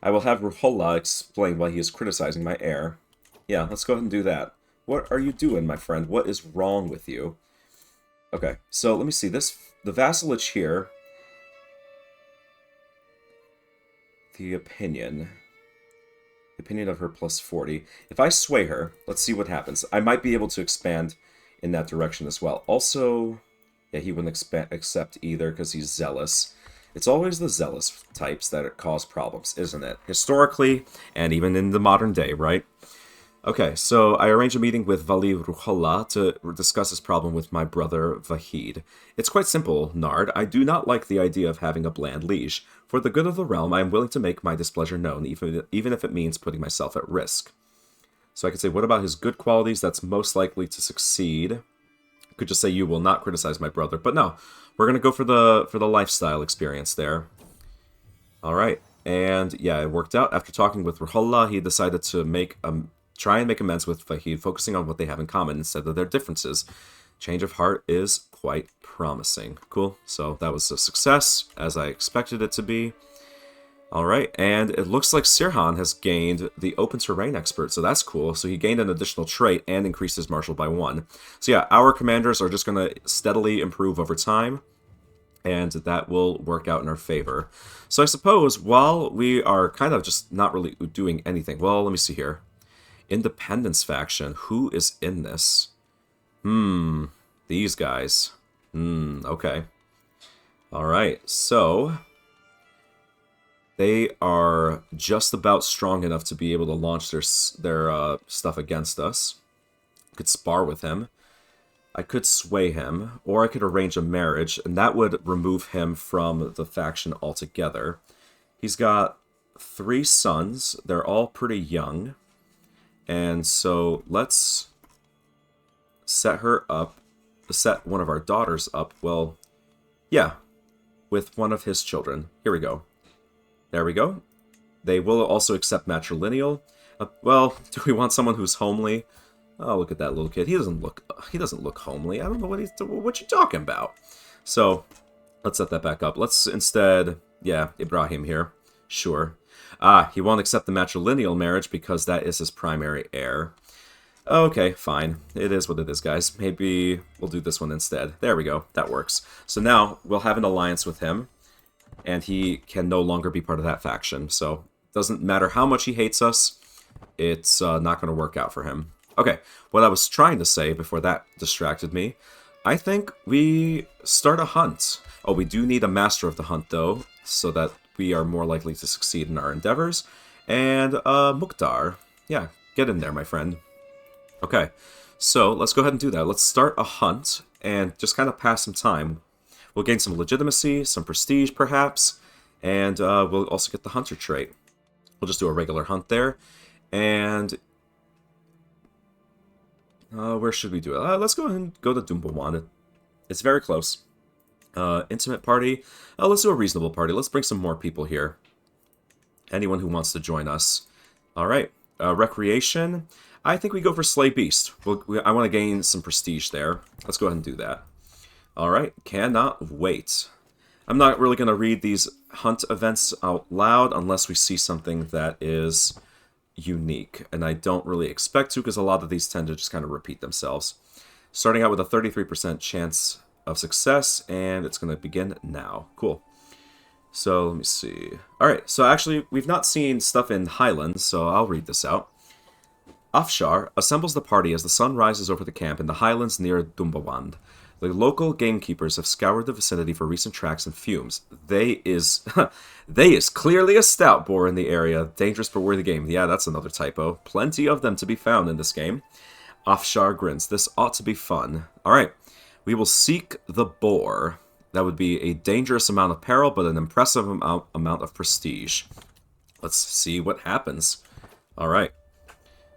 I will have Ruhollah explain why he is criticizing my heir. Yeah, let's go ahead and do that. What are you doing, my friend? What is wrong with you? Okay, so let me see, the vassalage here, the opinion of her plus 40. If I sway her, let's see what happens. I might be able to expand in that direction as well. Also, yeah, he wouldn't accept either because he's zealous. It's always the zealous types that cause problems, isn't it? Historically, and even in the modern day, right? Okay, so I arranged a meeting with Vali Ruhollah to discuss this problem with my brother Vahid. It's quite simple, Nard. I do not like the idea of having a bland liege. For the good of the realm, I am willing to make my displeasure known, even if it means putting myself at risk. So I could say, what about his good qualities that's most likely to succeed? I could just say, you will not criticize my brother. But no, we're going to go for the lifestyle experience there. All right, and yeah, it worked out. After talking with Ruhollah, he decided to try and make amends with Vahid, focusing on what they have in common instead of their differences. Change of heart is quite promising. Cool. So that was a success, as I expected it to be. Alright, and it looks like Sirhan has gained the Open Terrain Expert, so that's cool. So he gained an additional trait and increased his martial by 1. So yeah, our commanders are just going to steadily improve over time, and that will work out in our favor. So I suppose, while we are kind of just not really doing anything... Well, let me see here. Independence faction. Who is in this? These guys. Okay. Alright, so... they are just about strong enough to be able to launch their stuff against us. could spar with him. I could sway him, or I could arrange a marriage, and that would remove him from the faction altogether. He's got 3 sons. They're all pretty young. And so let's set one of our daughters up. Well, yeah, with one of his children. Here we go. There we go. They will also accept matrilineal. Well, do we want someone who's homely? Oh, look at that little kid. He doesn't look homely. I don't know what you're talking about. So, let's set that back up. Let's instead, yeah, Ibrahim here. Sure. He won't accept the matrilineal marriage because that is his primary heir. Okay, fine. It is what it is, guys. Maybe we'll do this one instead. There we go. That works. So now, we'll have an alliance with him, and he can no longer be part of that faction. So, doesn't matter how much he hates us, it's not going to work out for him. Okay, what I was trying to say before that distracted me, I think we start a hunt. Oh, we do need a master of the hunt, though, so that we are more likely to succeed in our endeavors. And, Mukhtar. Yeah, get in there, my friend. Okay, so let's go ahead and do that. Let's start a hunt and just kind of pass some time. We'll gain some legitimacy, some prestige, perhaps, and we'll also get the hunter trait. We'll just do a regular hunt there. And where should we do it? Let's go ahead and go to Dumbawan. It's very close. Intimate party. Let's do a reasonable party. Let's bring some more people here. Anyone who wants to join us. Alright. Recreation. I think we go for Slay Beast. I want to gain some prestige there. Let's go ahead and do that. Alright. Cannot wait. I'm not really going to read these hunt events out loud unless we see something that is unique, and I don't really expect to because a lot of these tend to just kind of repeat themselves. Starting out with a 33% chance of success, and it's going to begin now. Cool. So, let me see. Alright, so actually, we've not seen stuff in Highlands, so I'll read this out. Afshar assembles the party as the sun rises over the camp in the highlands near Dumbawand. The local gamekeepers have scoured the vicinity for recent tracks and fumes. They is clearly a stout boar in the area. Dangerous but worthy game. Yeah, that's another typo. Plenty of them to be found in this game. Afshar grins. This ought to be fun. Alright. We will seek the boar. That would be a dangerous amount of peril, but an impressive amount of prestige. Let's see what happens. Alright.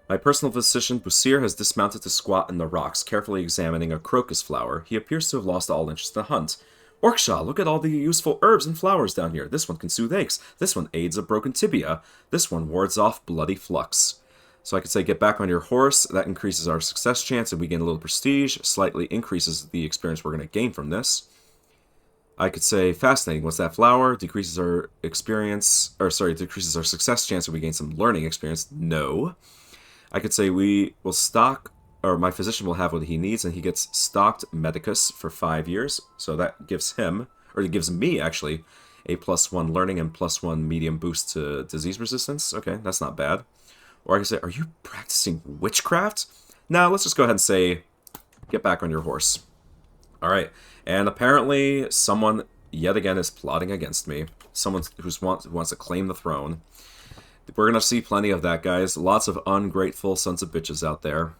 My personal physician, Busir, has dismounted to squat in the rocks, carefully examining a crocus flower. He appears to have lost all interest in the hunt. Orkshaw, look at all the useful herbs and flowers down here. This one can soothe aches. This one aids a broken tibia. This one wards off bloody flux. So I could say get back on your horse. That increases our success chance and we gain a little prestige. Slightly increases the experience we're going to gain from this. I could say fascinating. What's that flower? Decreases our decreases our success chance and we gain some learning experience. No. I could say we will stock, or my physician will have what he needs, and he gets stocked Medicus for 5 years. So that gives him, or it gives me, actually, a +1 learning and +1 medium boost to disease resistance. Okay, that's not bad. Or I could say, are you practicing witchcraft? Now, let's just go ahead and say, get back on your horse. Alright, and apparently someone, yet again, is plotting against me. Someone who wants to claim the throne. We're going to see plenty of that, guys. Lots of ungrateful sons of bitches out there.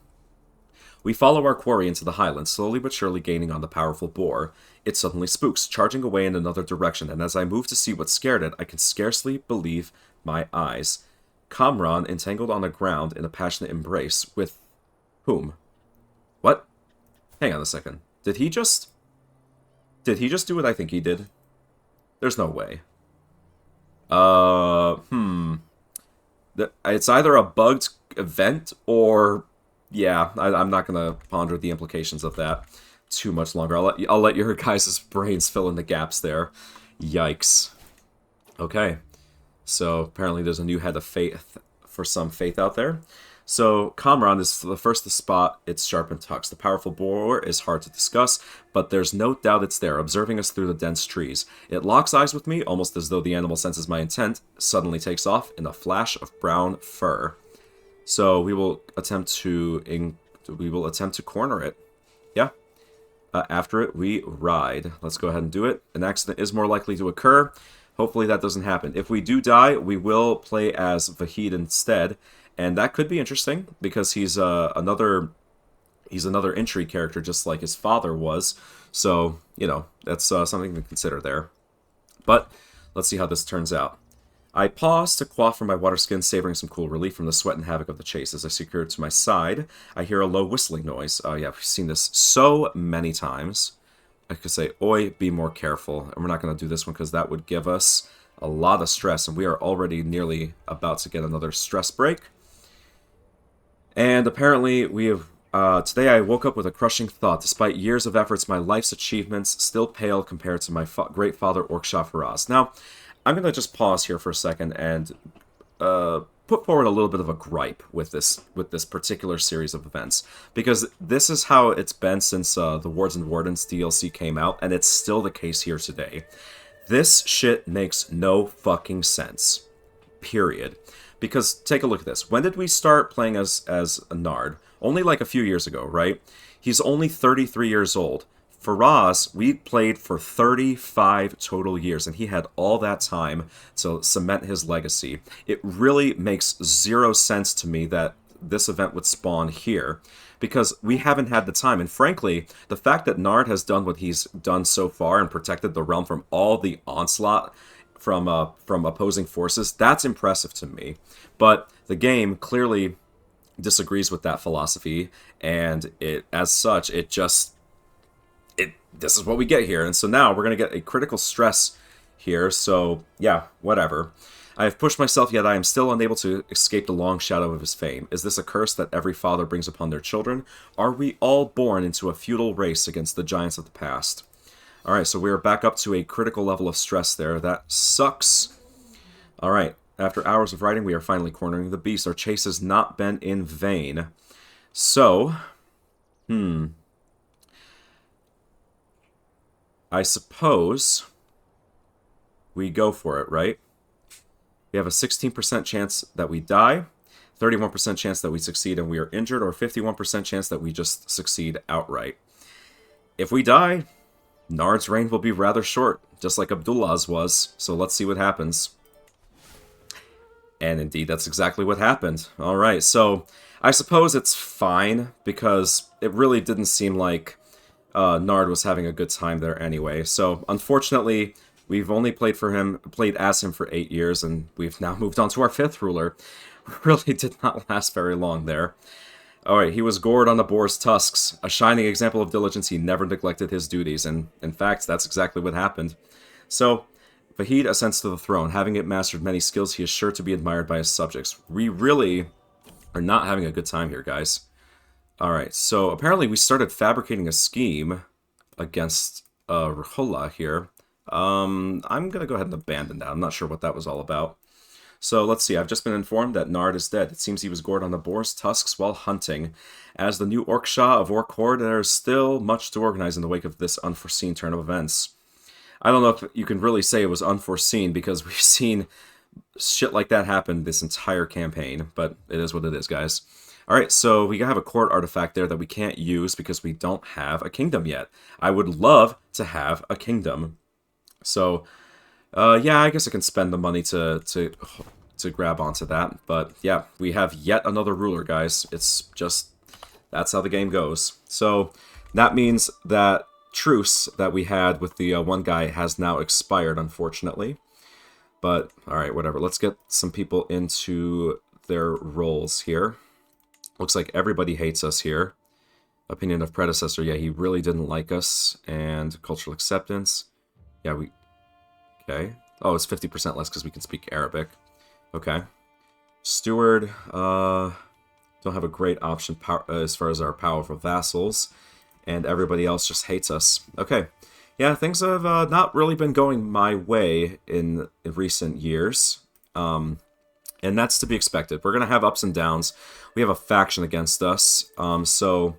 We follow our quarry into the highlands, slowly but surely gaining on the powerful boar. It suddenly spooks, charging away in another direction, and as I move to see what scared it, I can scarcely believe my eyes. Kamran entangled on the ground in a passionate embrace with... whom? What? Hang on a second. Did he just do what I think he did? There's no way. It's either a bugged event or, yeah, I'm not gonna ponder the implications of that too much longer. I'll let your guys' brains fill in the gaps there. Yikes. Okay, so apparently there's a new head of faith for some faith out there. So Kamran is the first to spot its sharpened tucks. The powerful boar is hard to discuss, but there's no doubt it's there, observing us through the dense trees. It locks eyes with me, almost as though the animal senses my intent, suddenly takes off in a flash of brown fur. So we will attempt to corner it. Yeah. After it, we ride. Let's go ahead and do it. An accident is more likely to occur. Hopefully that doesn't happen. If we do die, we will play as Vahid instead. And that could be interesting, because he's another he's another intrigue character just like his father was. So, you know, that's something to consider there. But let's see how this turns out. I pause to quaff from my water skin, savoring some cool relief from the sweat and havoc of the chase. As I secure it to my side, I hear a low whistling noise. Yeah, we've seen this so many times. I could say, oi, be more careful. And we're not going to do this one because that would give us a lot of stress. And we are already nearly about to get another stress break. And apparently we have... today I woke up with a crushing thought. Despite years of efforts, my life's achievements still pale compared to my great father, Orc Faraz. Now, I'm going to just pause here for a second and put forward a little bit of a gripe with this particular series of events. Because this is how it's been since the Wards and Wardens DLC came out, and it's still the case here today. This shit makes no fucking sense. Period. Because, take a look at this. When did we start playing as Nard? Only like a few years ago, right? He's only 33 years old. Faraz, we played for 35 total years, and he had all that time to cement his legacy. It really makes zero sense to me that this event would spawn here, because we haven't had the time. And frankly, the fact that Nard has done what he's done so far and protected the realm from all the onslaught from opposing forces, that's impressive to me. But the game clearly disagrees with that philosophy, and as such, this is what we get here. And so now we're going to get a critical stress here. So yeah, whatever. I have pushed myself, yet I am still unable to escape the long shadow of his fame. Is this a curse that every father brings upon their children? Are we all born into a feudal race against the giants of the past? Alright, so we are back up to a critical level of stress there. That sucks. Alright, after hours of writing, we are finally cornering the beast. Our chase has not been in vain. So, I suppose we go for it, right? We have a 16% chance that we die, 31% chance that we succeed and we are injured, or 51% chance that we just succeed outright. If we die, Nard's reign will be rather short, just like Abdullah's was, so let's see what happens. And indeed, that's exactly what happened. Alright, so I suppose it's fine, because it really didn't seem like Nard was having a good time there anyway. So, unfortunately, we've only played as him for 8 years, and we've now moved on to our 5th ruler. Really did not last very long there. Alright, he was gored on the boar's tusks. A shining example of diligence, he never neglected his duties, and in fact, that's exactly what happened. So, Vahid ascends to the throne. Having it mastered many skills, he is sure to be admired by his subjects. We really are not having a good time here, guys. Alright, so apparently we started fabricating a scheme against Rhola here. I'm going to go ahead and abandon that. I'm not sure what that was all about. So let's see, I've just been informed that Nard is dead. It seems he was gored on the boar's tusks while hunting. As the new Orc Shah of Orc Horde, there is still much to organize in the wake of this unforeseen turn of events. I don't know if you can really say it was unforeseen, because we've seen shit like that happen this entire campaign, but it is what it is, guys. Alright, so we have a court artifact there that we can't use because we don't have a kingdom yet. I would love to have a kingdom. So, yeah, I guess I can spend the money to grab onto that. But yeah, we have yet another ruler, guys. It's just, that's how the game goes. So that means that truce that we had with the one guy has now expired, unfortunately. But, alright, whatever. Let's get some people into their roles here. Looks like everybody hates us here. Opinion of predecessor, yeah, he really didn't like us. And cultural acceptance. Yeah, okay. Oh, it's 50% less because we can speak Arabic. Okay. Steward, don't have a great option as far as our powerful vassals. And everybody else just hates us. Okay. Yeah, things have not really been going my way in recent years. And that's to be expected. We're going to have ups and downs. We have a faction against us. So,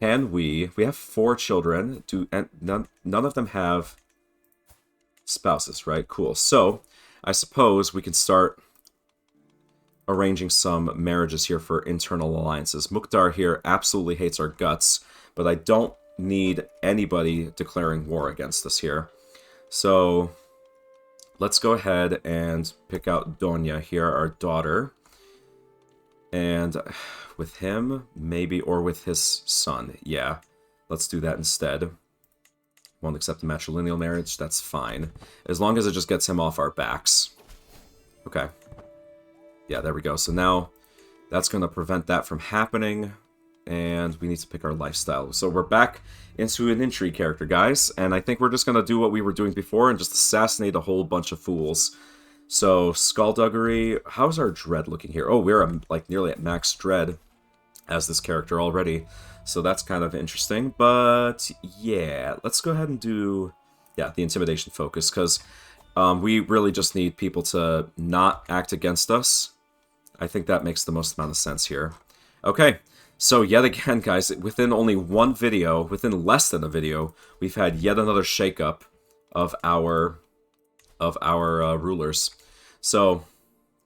can we have 4 children. And none of them have spouses, right? Cool. So, I suppose we can start arranging some marriages here for internal alliances. Mukhtar here absolutely hates our guts, but I don't need anybody declaring war against us here. So, let's go ahead and pick out Donya here, our daughter. And with him, maybe, or with his son. Yeah, let's do that instead. Won't accept a matrilineal marriage, that's fine. As long as it just gets him off our backs. Okay. Yeah, there we go. So now that's going to prevent that from happening. And we need to pick our lifestyle. So we're back into an intrigue character, guys. And I think we're just going to do what we were doing before and just assassinate a whole bunch of fools. So, skullduggery. How's our dread looking here? Oh, we're like nearly at max dread as this character already. So that's kind of interesting. But yeah, let's go ahead and do the intimidation focus. Because we really just need people to not act against us. I think that makes the most amount of sense here. Okay. So yet again, guys, within only one video, within less than a video, we've had yet another shakeup of our rulers. So,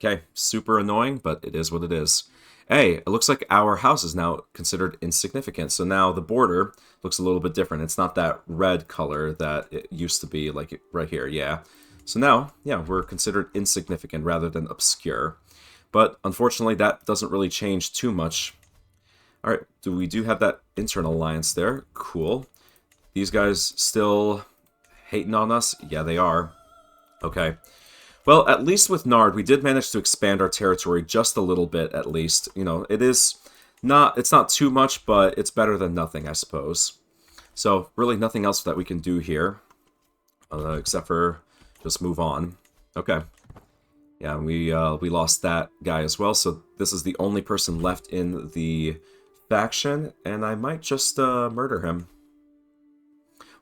okay, super annoying, but it is what it is. Hey, it looks like our house is now considered insignificant. So now the border looks a little bit different. It's not that red color that it used to be, like right here, yeah. So now, yeah, we're considered insignificant rather than obscure. But unfortunately, that doesn't really change too much. Alright, we do have that internal alliance there. Cool. These guys still hating on us? Yeah, they are. Okay. Well, at least with Nard, we did manage to expand our territory just a little bit, at least. You know, it's not too much, but it's better than nothing, I suppose. So, really nothing else that we can do here. Except for just move on. Okay. Yeah, we lost that guy as well, so this is the only person left in the faction, and I might just murder him.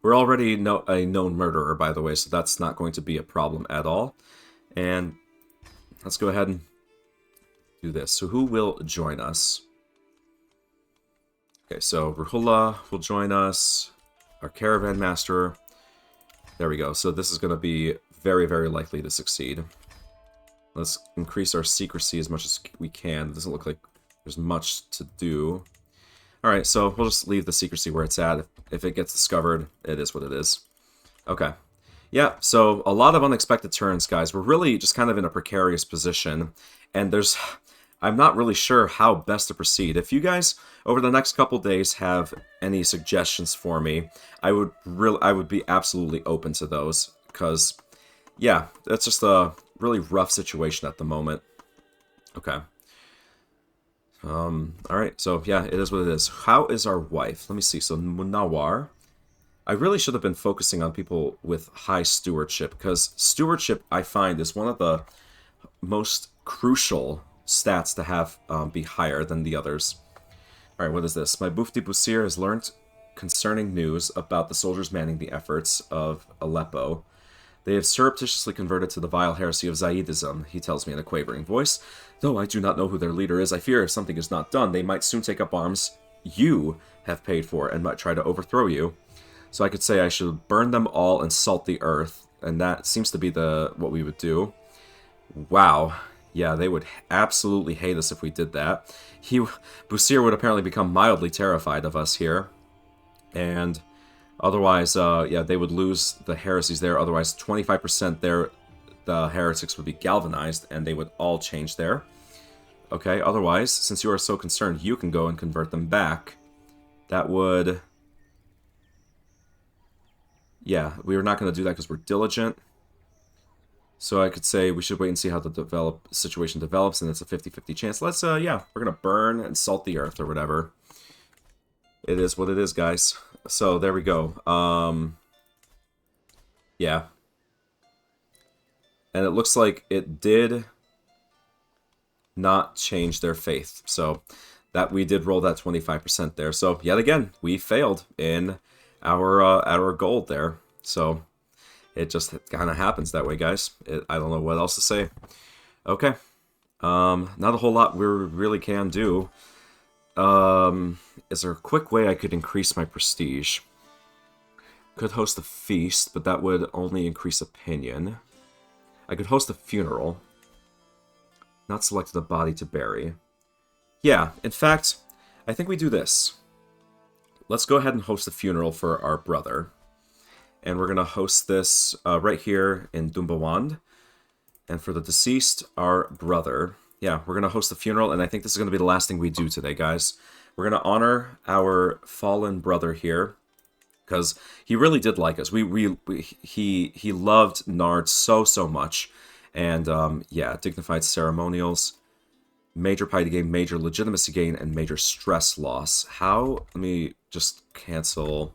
We're already a known murderer, by the way, so that's not going to be a problem at all. And let's go ahead and do this. So who will join us? Okay, so Ruhula will join us. Our caravan master. There we go. So this is going to be very, very likely to succeed. Let's increase our secrecy as much as we can. It doesn't look like there's much to do. Alright, so we'll just leave the secrecy where it's at. If it gets discovered, it is what it is. Okay. Yeah, so a lot of unexpected turns, guys. We're really just kind of in a precarious position. And I'm not really sure how best to proceed. If you guys, over the next couple days, have any suggestions for me, I would be absolutely open to those. Because, yeah, it's just a really rough situation at the moment. Okay. Alright, so yeah, it is what it is. How is our wife? Let me see. So, Munawar. I really should have been focusing on people with high stewardship, because stewardship, I find, is one of the most crucial stats to have be higher than the others. Alright, what is this? My Bufti Busir has learned concerning news about the soldiers manning the efforts of Aleppo. They have surreptitiously converted to the vile heresy of Zaidism, he tells me in a quavering voice. Though I do not know who their leader is, I fear if something is not done, they might soon take up arms you have paid for and might try to overthrow you. So I could say I should burn them all and salt the earth, and that seems to be what we would do. Wow. Yeah, they would absolutely hate us if we did that. Busir would apparently become mildly terrified of us here. And otherwise, yeah, they would lose the heresies there. Otherwise, 25% there, the heretics would be galvanized, and they would all change there. Okay, otherwise, since you are so concerned, you can go and convert them back. That would... Yeah, we are not going to do that because we're diligent. So I could say we should wait and see how the situation develops, and it's a 50-50 chance. Let's, yeah, we're going to burn and salt the earth or whatever. It is what it is, guys. So, there we go. Yeah. And it looks like it did not change their faith. So, that we did roll that 25% there. So, yet again, we failed in our gold there. So, it just kind of happens that way, guys. I don't know what else to say. Okay. Not a whole lot we really can do. Is there a quick way I could increase my prestige? Could host a feast, but that would only increase opinion. I could host a funeral. Not selected a body to bury. Yeah, in fact, I think we do this. Let's go ahead and host a funeral for our brother. And we're going to host this right here in Dumbawand. And for the deceased, our brother. yeah, we're going to host the funeral, and I think this is going to be the last thing we do today, guys. We're going to honor our fallen brother here, because he really did like us. He loved Nard so much, and yeah, dignified ceremonials, major piety gain, major legitimacy gain, and major stress loss. How? Let me just cancel.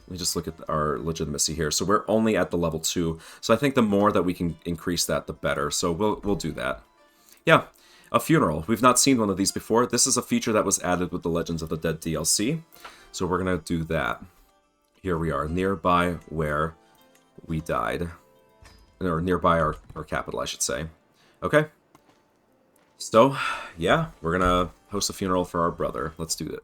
Let me just look at our legitimacy here. So we're only at the level 2. So I think the more that we can increase that, the better. So we'll do that. Yeah, a funeral. We've not seen one of these before. This is a feature that was added with the Legends of the Dead DLC. So we're going to do that. Here we are, nearby where we died. Or nearby our capital, I should say. Okay. So, yeah, we're going to host a funeral for our brother. Let's do it.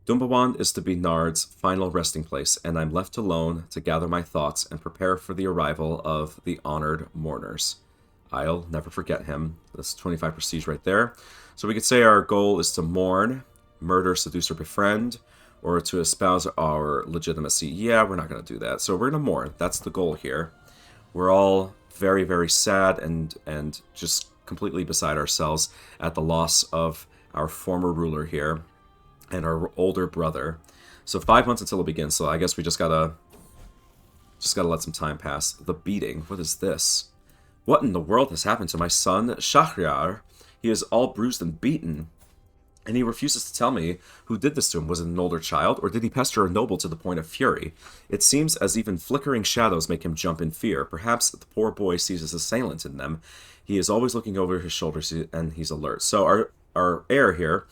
Dumbawan is to be Nard's final resting place, and I'm left alone to gather my thoughts and prepare for the arrival of the honored mourners. I'll never forget him. That's 25 prestige right there. So we could say our goal is to mourn, murder, seduce, or befriend, or to espouse our legitimacy. Yeah, we're not going to do that. So we're going to mourn. That's the goal here. We're all very sad and just completely beside ourselves at the loss of our former ruler here and our older brother. So 5 months until it begins, so I guess we just gotta let some time pass. The beating. What is this? What in the world has happened to my son, Shahryar? He is all bruised and beaten, and he refuses to tell me who did this to him. Was it an older child, or did he pester a noble to the point of fury? It seems as even flickering shadows make him jump in fear. Perhaps the poor boy sees his assailant in them. He is always looking over his shoulders, and he's alert. So our heir here,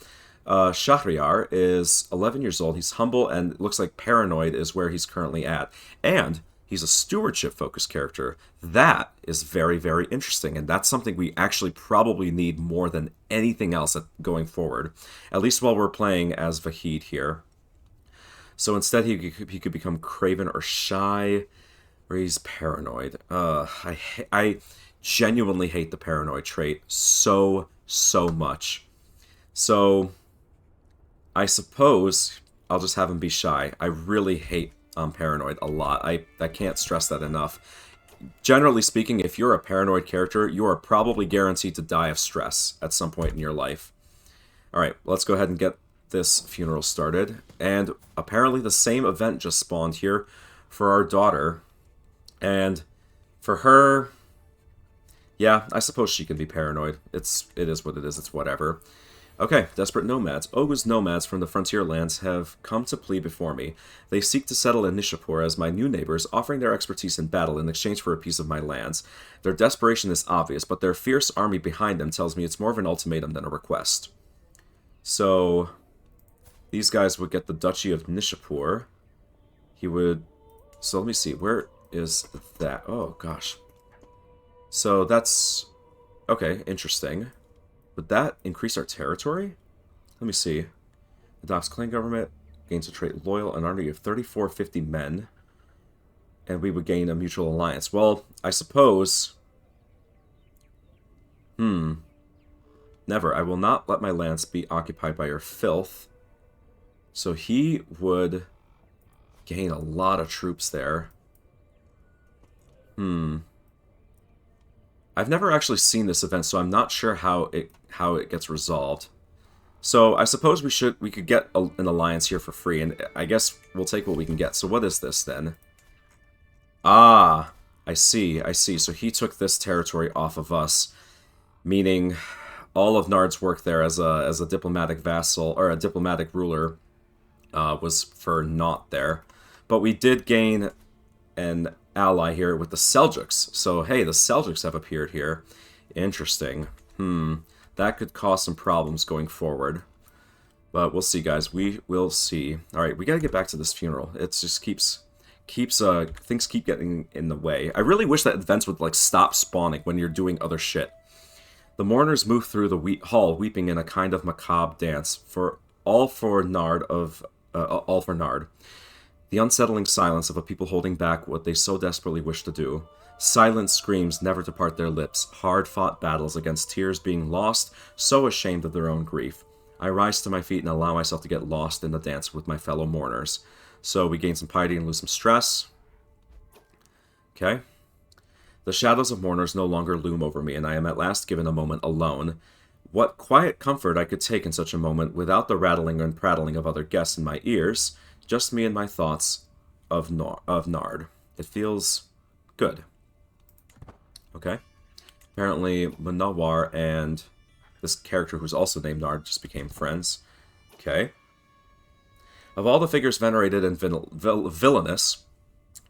Shahryar, is 11 years old. He's humble, and it looks like paranoid is where he's currently at. And he's a stewardship-focused character. That is very interesting, and that's something we actually probably need more than anything else going forward, at least while we're playing as Vahid here. So instead, he could become craven or shy, or he's paranoid. I genuinely hate the paranoid trait so much. So I suppose I'll just have him be shy. I really hate paranoid a lot. I can't stress that enough. Generally speaking, if you're a paranoid character, you are probably guaranteed to die of stress at some point in your life. Alright, let's go ahead and get this funeral started. And apparently the same event just spawned here for our daughter. And for her, yeah, I suppose she can be paranoid. It is what it is. It's whatever. Okay, desperate nomads. Ogu's nomads from the frontier lands have come to plead before me. They seek to settle in Nishapur as my new neighbors, offering their expertise in battle in exchange for a piece of my lands. Their desperation is obvious, but their fierce army behind them tells me it's more of an ultimatum than a request. So, these guys would get the Duchy of Nishapur. He would... So let me see, where is that? Oh, gosh. So that's... Okay, interesting. Would that increase our territory? Let me see. Adopts clan government, gains a trait loyal, an army of 3450 men, and we would gain a mutual alliance. Well, I suppose... Never. I will not let my lands be occupied by your filth. So he would gain a lot of troops there. I've never actually seen this event, so I'm not sure how it gets resolved. So I suppose we could get an alliance here for free, and I guess we'll take what we can get. So what is this then? Ah, I see. So he took this territory off of us, meaning all of Nard's work there as a diplomatic vassal or a diplomatic ruler was for naught there. But we did gain an ally here with the Seljuks. So, hey, the Seljuks have appeared here. Interesting. That could cause some problems going forward. But we'll see, guys. We will see. Alright, we gotta get back to this funeral. It just things keep getting in the way. I really wish that events would, like, stop spawning when you're doing other shit. The mourners move through the hall, weeping in a kind of macabre dance. All for Nard. The unsettling silence of a people holding back what they so desperately wish to do. Silent screams never depart their lips, hard-fought battles against tears being lost, so ashamed of their own grief. I rise to my feet and allow myself to get lost in the dance with my fellow mourners. So we gain some piety and lose some stress. Okay. The shadows of mourners no longer loom over me, and I am at last given a moment alone. What quiet comfort I could take in such a moment without the rattling and prattling of other guests in my ears, just me and my thoughts of Nard. It feels good. Okay. Apparently, Manawar and this character who's also named Nard just became friends. Okay. Of all the figures venerated and villainous,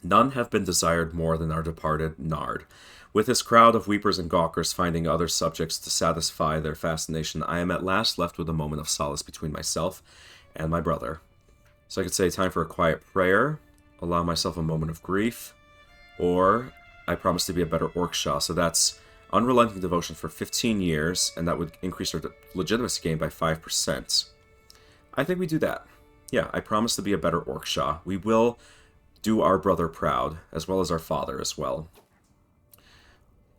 none have been desired more than our departed Nard. With his crowd of weepers and gawkers finding other subjects to satisfy their fascination, I am at last left with a moment of solace between myself and my brother. So I could say time for a quiet prayer, allow myself a moment of grief, or I promise to be a better Orcshaw. So that's unrelenting devotion for 15 years, and that would increase our legitimacy gain by 5%. I think we do that. Yeah, I promise to be a better Orcshaw. We will do our brother proud, as well as our father as well.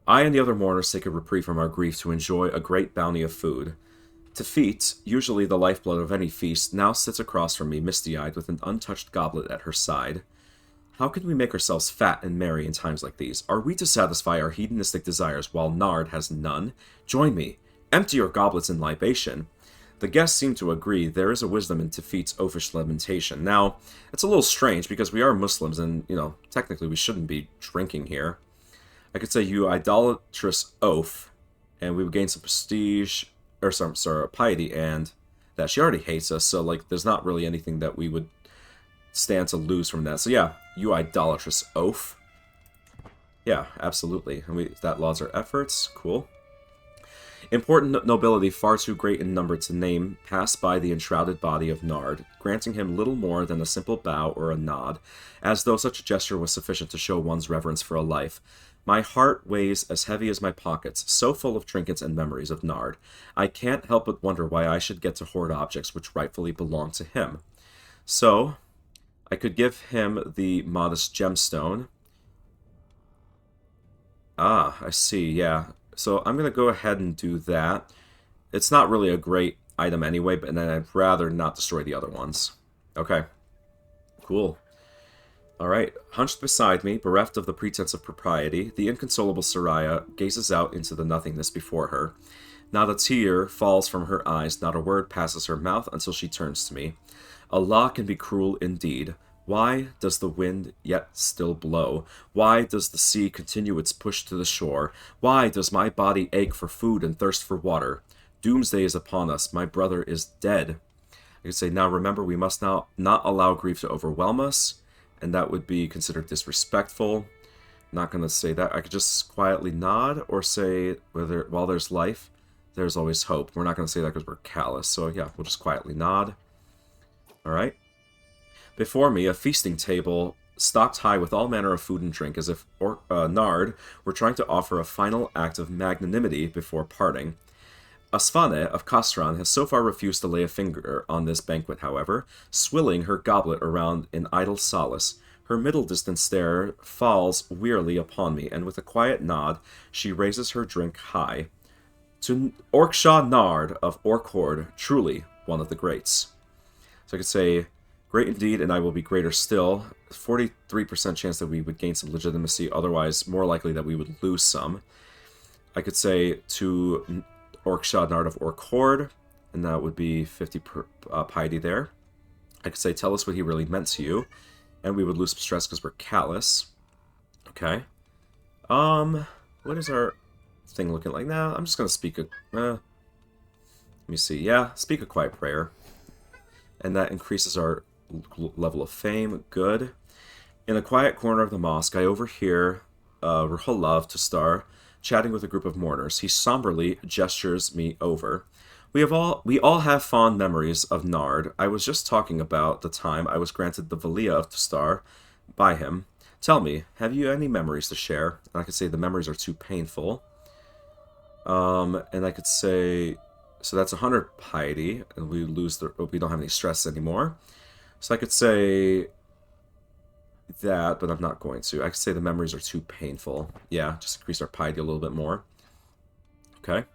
I and the other mourners take a reprieve from our grief to enjoy a great bounty of food. Tefit, usually the lifeblood of any feast, now sits across from me, misty-eyed, with an untouched goblet at her side. How can we make ourselves fat and merry in times like these? Are we to satisfy our hedonistic desires while Nard has none? Join me. Empty your goblets in libation. The guests seem to agree there is a wisdom in Tefit's oafish lamentation. Now, it's a little strange because we are Muslims and, technically we shouldn't be drinking here. I could say you idolatrous oaf, and we would gain some prestige, or some, sorry, piety, and that she already hates us, so, there's not really anything that we would stand to lose from that. So yeah, you idolatrous oaf. Yeah, absolutely. And that lauds our efforts. Cool. Important nobility, far too great in number to name, passed by the enshrouded body of Nard, granting him little more than a simple bow or a nod, as though such a gesture was sufficient to show one's reverence for a life. My heart weighs as heavy as my pockets, so full of trinkets and memories of Nard. I can't help but wonder why I should get to hoard objects which rightfully belong to him. So, I could give him the modest gemstone. Ah, I see, yeah. So I'm going to go ahead and do that. It's not really a great item anyway, but then I'd rather not destroy the other ones. Okay. Cool. Alright, hunched beside me, bereft of the pretense of propriety, the inconsolable Soraya gazes out into the nothingness before her. Not a tear falls from her eyes, not a word passes her mouth until she turns to me. Allah can be cruel indeed. Why does the wind yet still blow? Why does the sea continue its push to the shore? Why does my body ache for food and thirst for water? Doomsday is upon us. My brother is dead. I could say, now remember, we must now not allow grief to overwhelm us, and that would be considered disrespectful. Not going to say that. I could just quietly nod or say, while there's life, there's always hope. We're not going to say that because we're callous. So yeah, we'll just quietly nod. Alright. Before me, a feasting table stocked high with all manner of food and drink, as if Nard were trying to offer a final act of magnanimity before parting. Asfane of Kastran has so far refused to lay a finger on this banquet, however, swilling her goblet around in idle solace. Her middle-distance stare falls wearily upon me, and with a quiet nod, she raises her drink high. To Orcshaw Nard of Orcord, truly one of the greats. So I could say, great indeed, and I will be greater still. 43% chance that we would gain some legitimacy, otherwise more likely that we would lose some. I could say to Orcshaw Nard of Orcord, and that would be 50 piety there. I could say, tell us what he really meant to you, and we would lose some stress because we're callous. Okay. What is our thing looking like now? I'm just going to speak a... let me see. Yeah, speak a quiet prayer. And that increases our level of fame. Good. In a quiet corner of the mosque, I overhear Ruhulav Tustar chatting with a group of mourners. He somberly gestures me over. We all have fond memories of Nard. I was just talking about the time I was granted the Valia of Tustar by him. Tell me, have you any memories to share? And I could say the memories are too painful. And I could say, so that's 100 piety, and we don't have any stress anymore. So I could say that, but I'm not going to. I could say the memories are too painful. Yeah, just increase our piety a little bit more. Okay,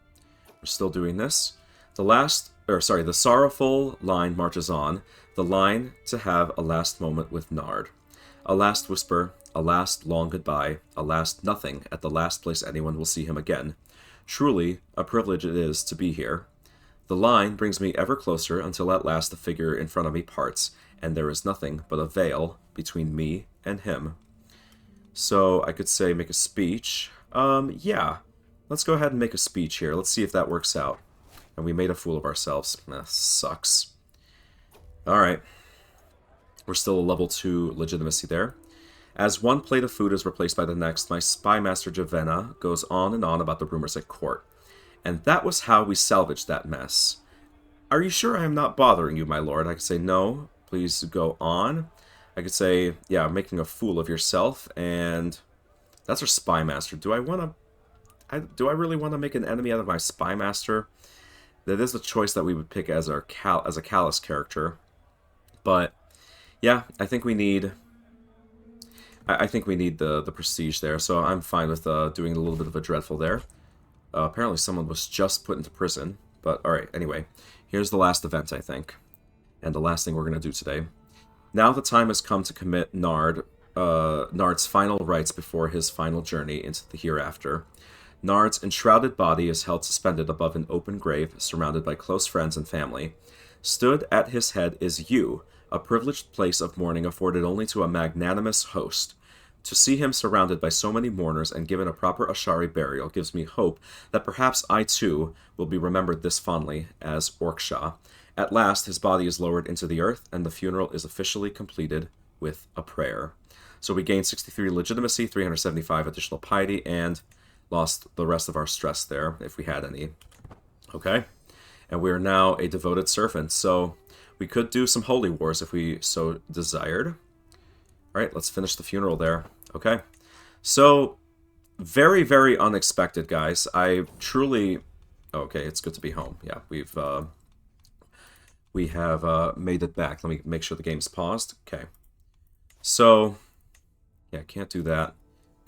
we're still doing this. The sorrowful line marches on. The line to have a last moment with Nard. A last whisper, A last long goodbye, a last nothing at the last place anyone will see him again. Truly, a privilege it is to be here. The line brings me ever closer until at last the figure in front of me parts, and there is nothing but a veil between me and him. So I could say make a speech. Yeah. Let's go ahead and make a speech here. Let's see if that works out. And we made a fool of ourselves. Sucks. Alright. We're still a level 2 legitimacy there. As one plate of food is replaced by the next, my spy master Javenna goes on and on about the rumors at court. And that was how we salvaged that mess. Are you sure I am not bothering you, my lord? I could say, no, please go on. I could say, yeah, making a fool of yourself, and that's our spy master. Do I really want to make an enemy out of my spy master? That is the choice that we would pick as a callous character. But yeah, I think we need the prestige there, so I'm fine with doing a little bit of a dreadful there. Apparently someone was just put into prison, but alright, anyway. Here's the last event, I think. And the last thing we're going to do today. Now the time has come to commit Nard's final rites before his final journey into the hereafter. Nard's enshrouded body is held suspended above an open grave, surrounded by close friends and family. Stood at his head is you, a privileged place of mourning afforded only to a magnanimous host. To see him surrounded by so many mourners and given a proper Ashari burial gives me hope that perhaps I too will be remembered this fondly as Orksha. At last, his body is lowered into the earth, and the funeral is officially completed with a prayer. So we gained 63 legitimacy, 375 additional piety, and lost the rest of our stress there, if we had any. Okay? And we are now a devoted servant, so we could do some holy wars if we so desired. Alright, let's finish the funeral there. Okay. So, very, very unexpected, guys. I truly... Okay, it's good to be home. Yeah, we have made it back. Let me make sure the game's paused. Okay. So, yeah, can't do that.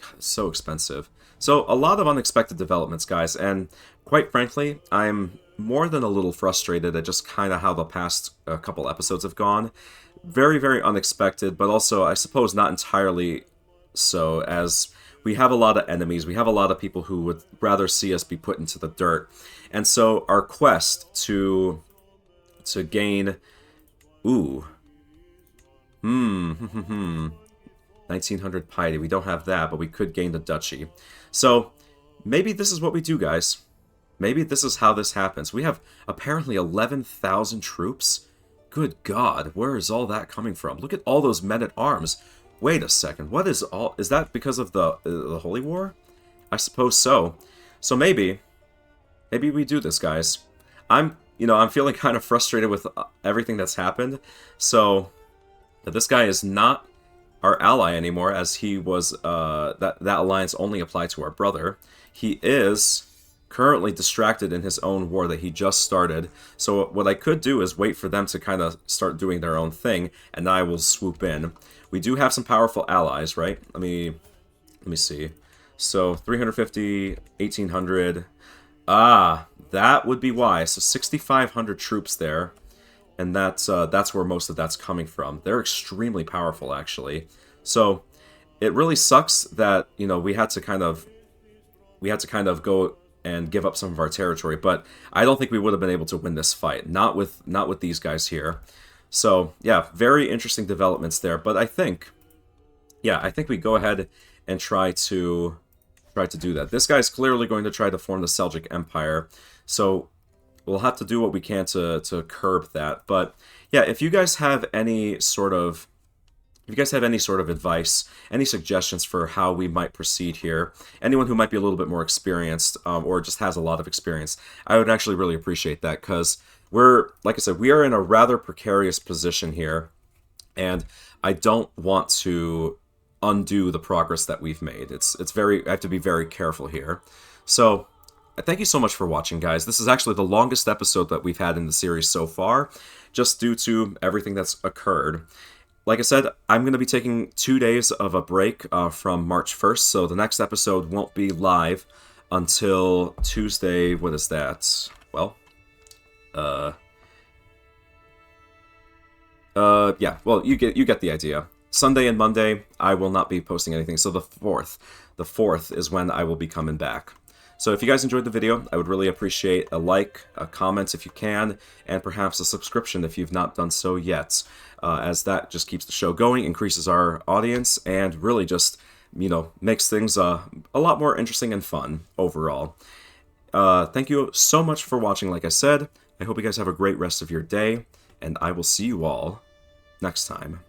God, it's so expensive. So, a lot of unexpected developments, guys, and quite frankly, I'm more than a little frustrated at just kind of how the past couple episodes have gone. Very, very unexpected, but also, I suppose, not entirely so, as we have a lot of enemies, we have a lot of people who would rather see us be put into the dirt. And so, our quest to gain... Ooh. 1900 piety. We don't have that, but we could gain the duchy. So, maybe this is what we do, guys. Maybe this is how this happens. We have apparently 11,000 troops. Good God, where is all that coming from? Look at all those men-at-arms. Wait a second, what is all... Is that because of the Holy War? I suppose so. So maybe we do this, guys. I'm feeling kind of frustrated with everything that's happened. So, this guy is not our ally anymore, as he was... that alliance only applied to our brother. He is currently distracted in his own war that he just started. So what I could do is wait for them to kind of start doing their own thing, and I will swoop in. We do have some powerful allies, right? Let me see. So 350, 1800. Ah, that would be why. So 6,500 troops there, and that's where most of that's coming from. They're extremely powerful, actually. So it really sucks that we had to kind of go and give up some of our territory, but I don't think we would have been able to win this fight. Not with these guys here. So, yeah, very interesting developments there, but I think we go ahead and try to do that. This guy's clearly going to try to form the Seljuk Empire, so we'll have to do what we can to curb that. But yeah, if you guys have any sort of advice, any suggestions for how we might proceed here, anyone who might be a little bit more experienced or just has a lot of experience, I would actually really appreciate that, because like I said, we are in a rather precarious position here, and I don't want to undo the progress that we've made. I have to be very careful here. So, thank you so much for watching, guys. This is actually the longest episode that we've had in the series so far, just due to everything that's occurred. Like I said, I'm going to be taking 2 days of a break from March 1st, so the next episode won't be live until Tuesday. What is that? Well, yeah, well, you get the idea. Sunday and Monday, I will not be posting anything. So the 4th is when I will be coming back. So if you guys enjoyed the video, I would really appreciate a like, a comment if you can, and perhaps a subscription if you've not done so yet, as that just keeps the show going, increases our audience, and really just, makes things a lot more interesting and fun overall. Thank you so much for watching, like I said. I hope you guys have a great rest of your day, and I will see you all next time.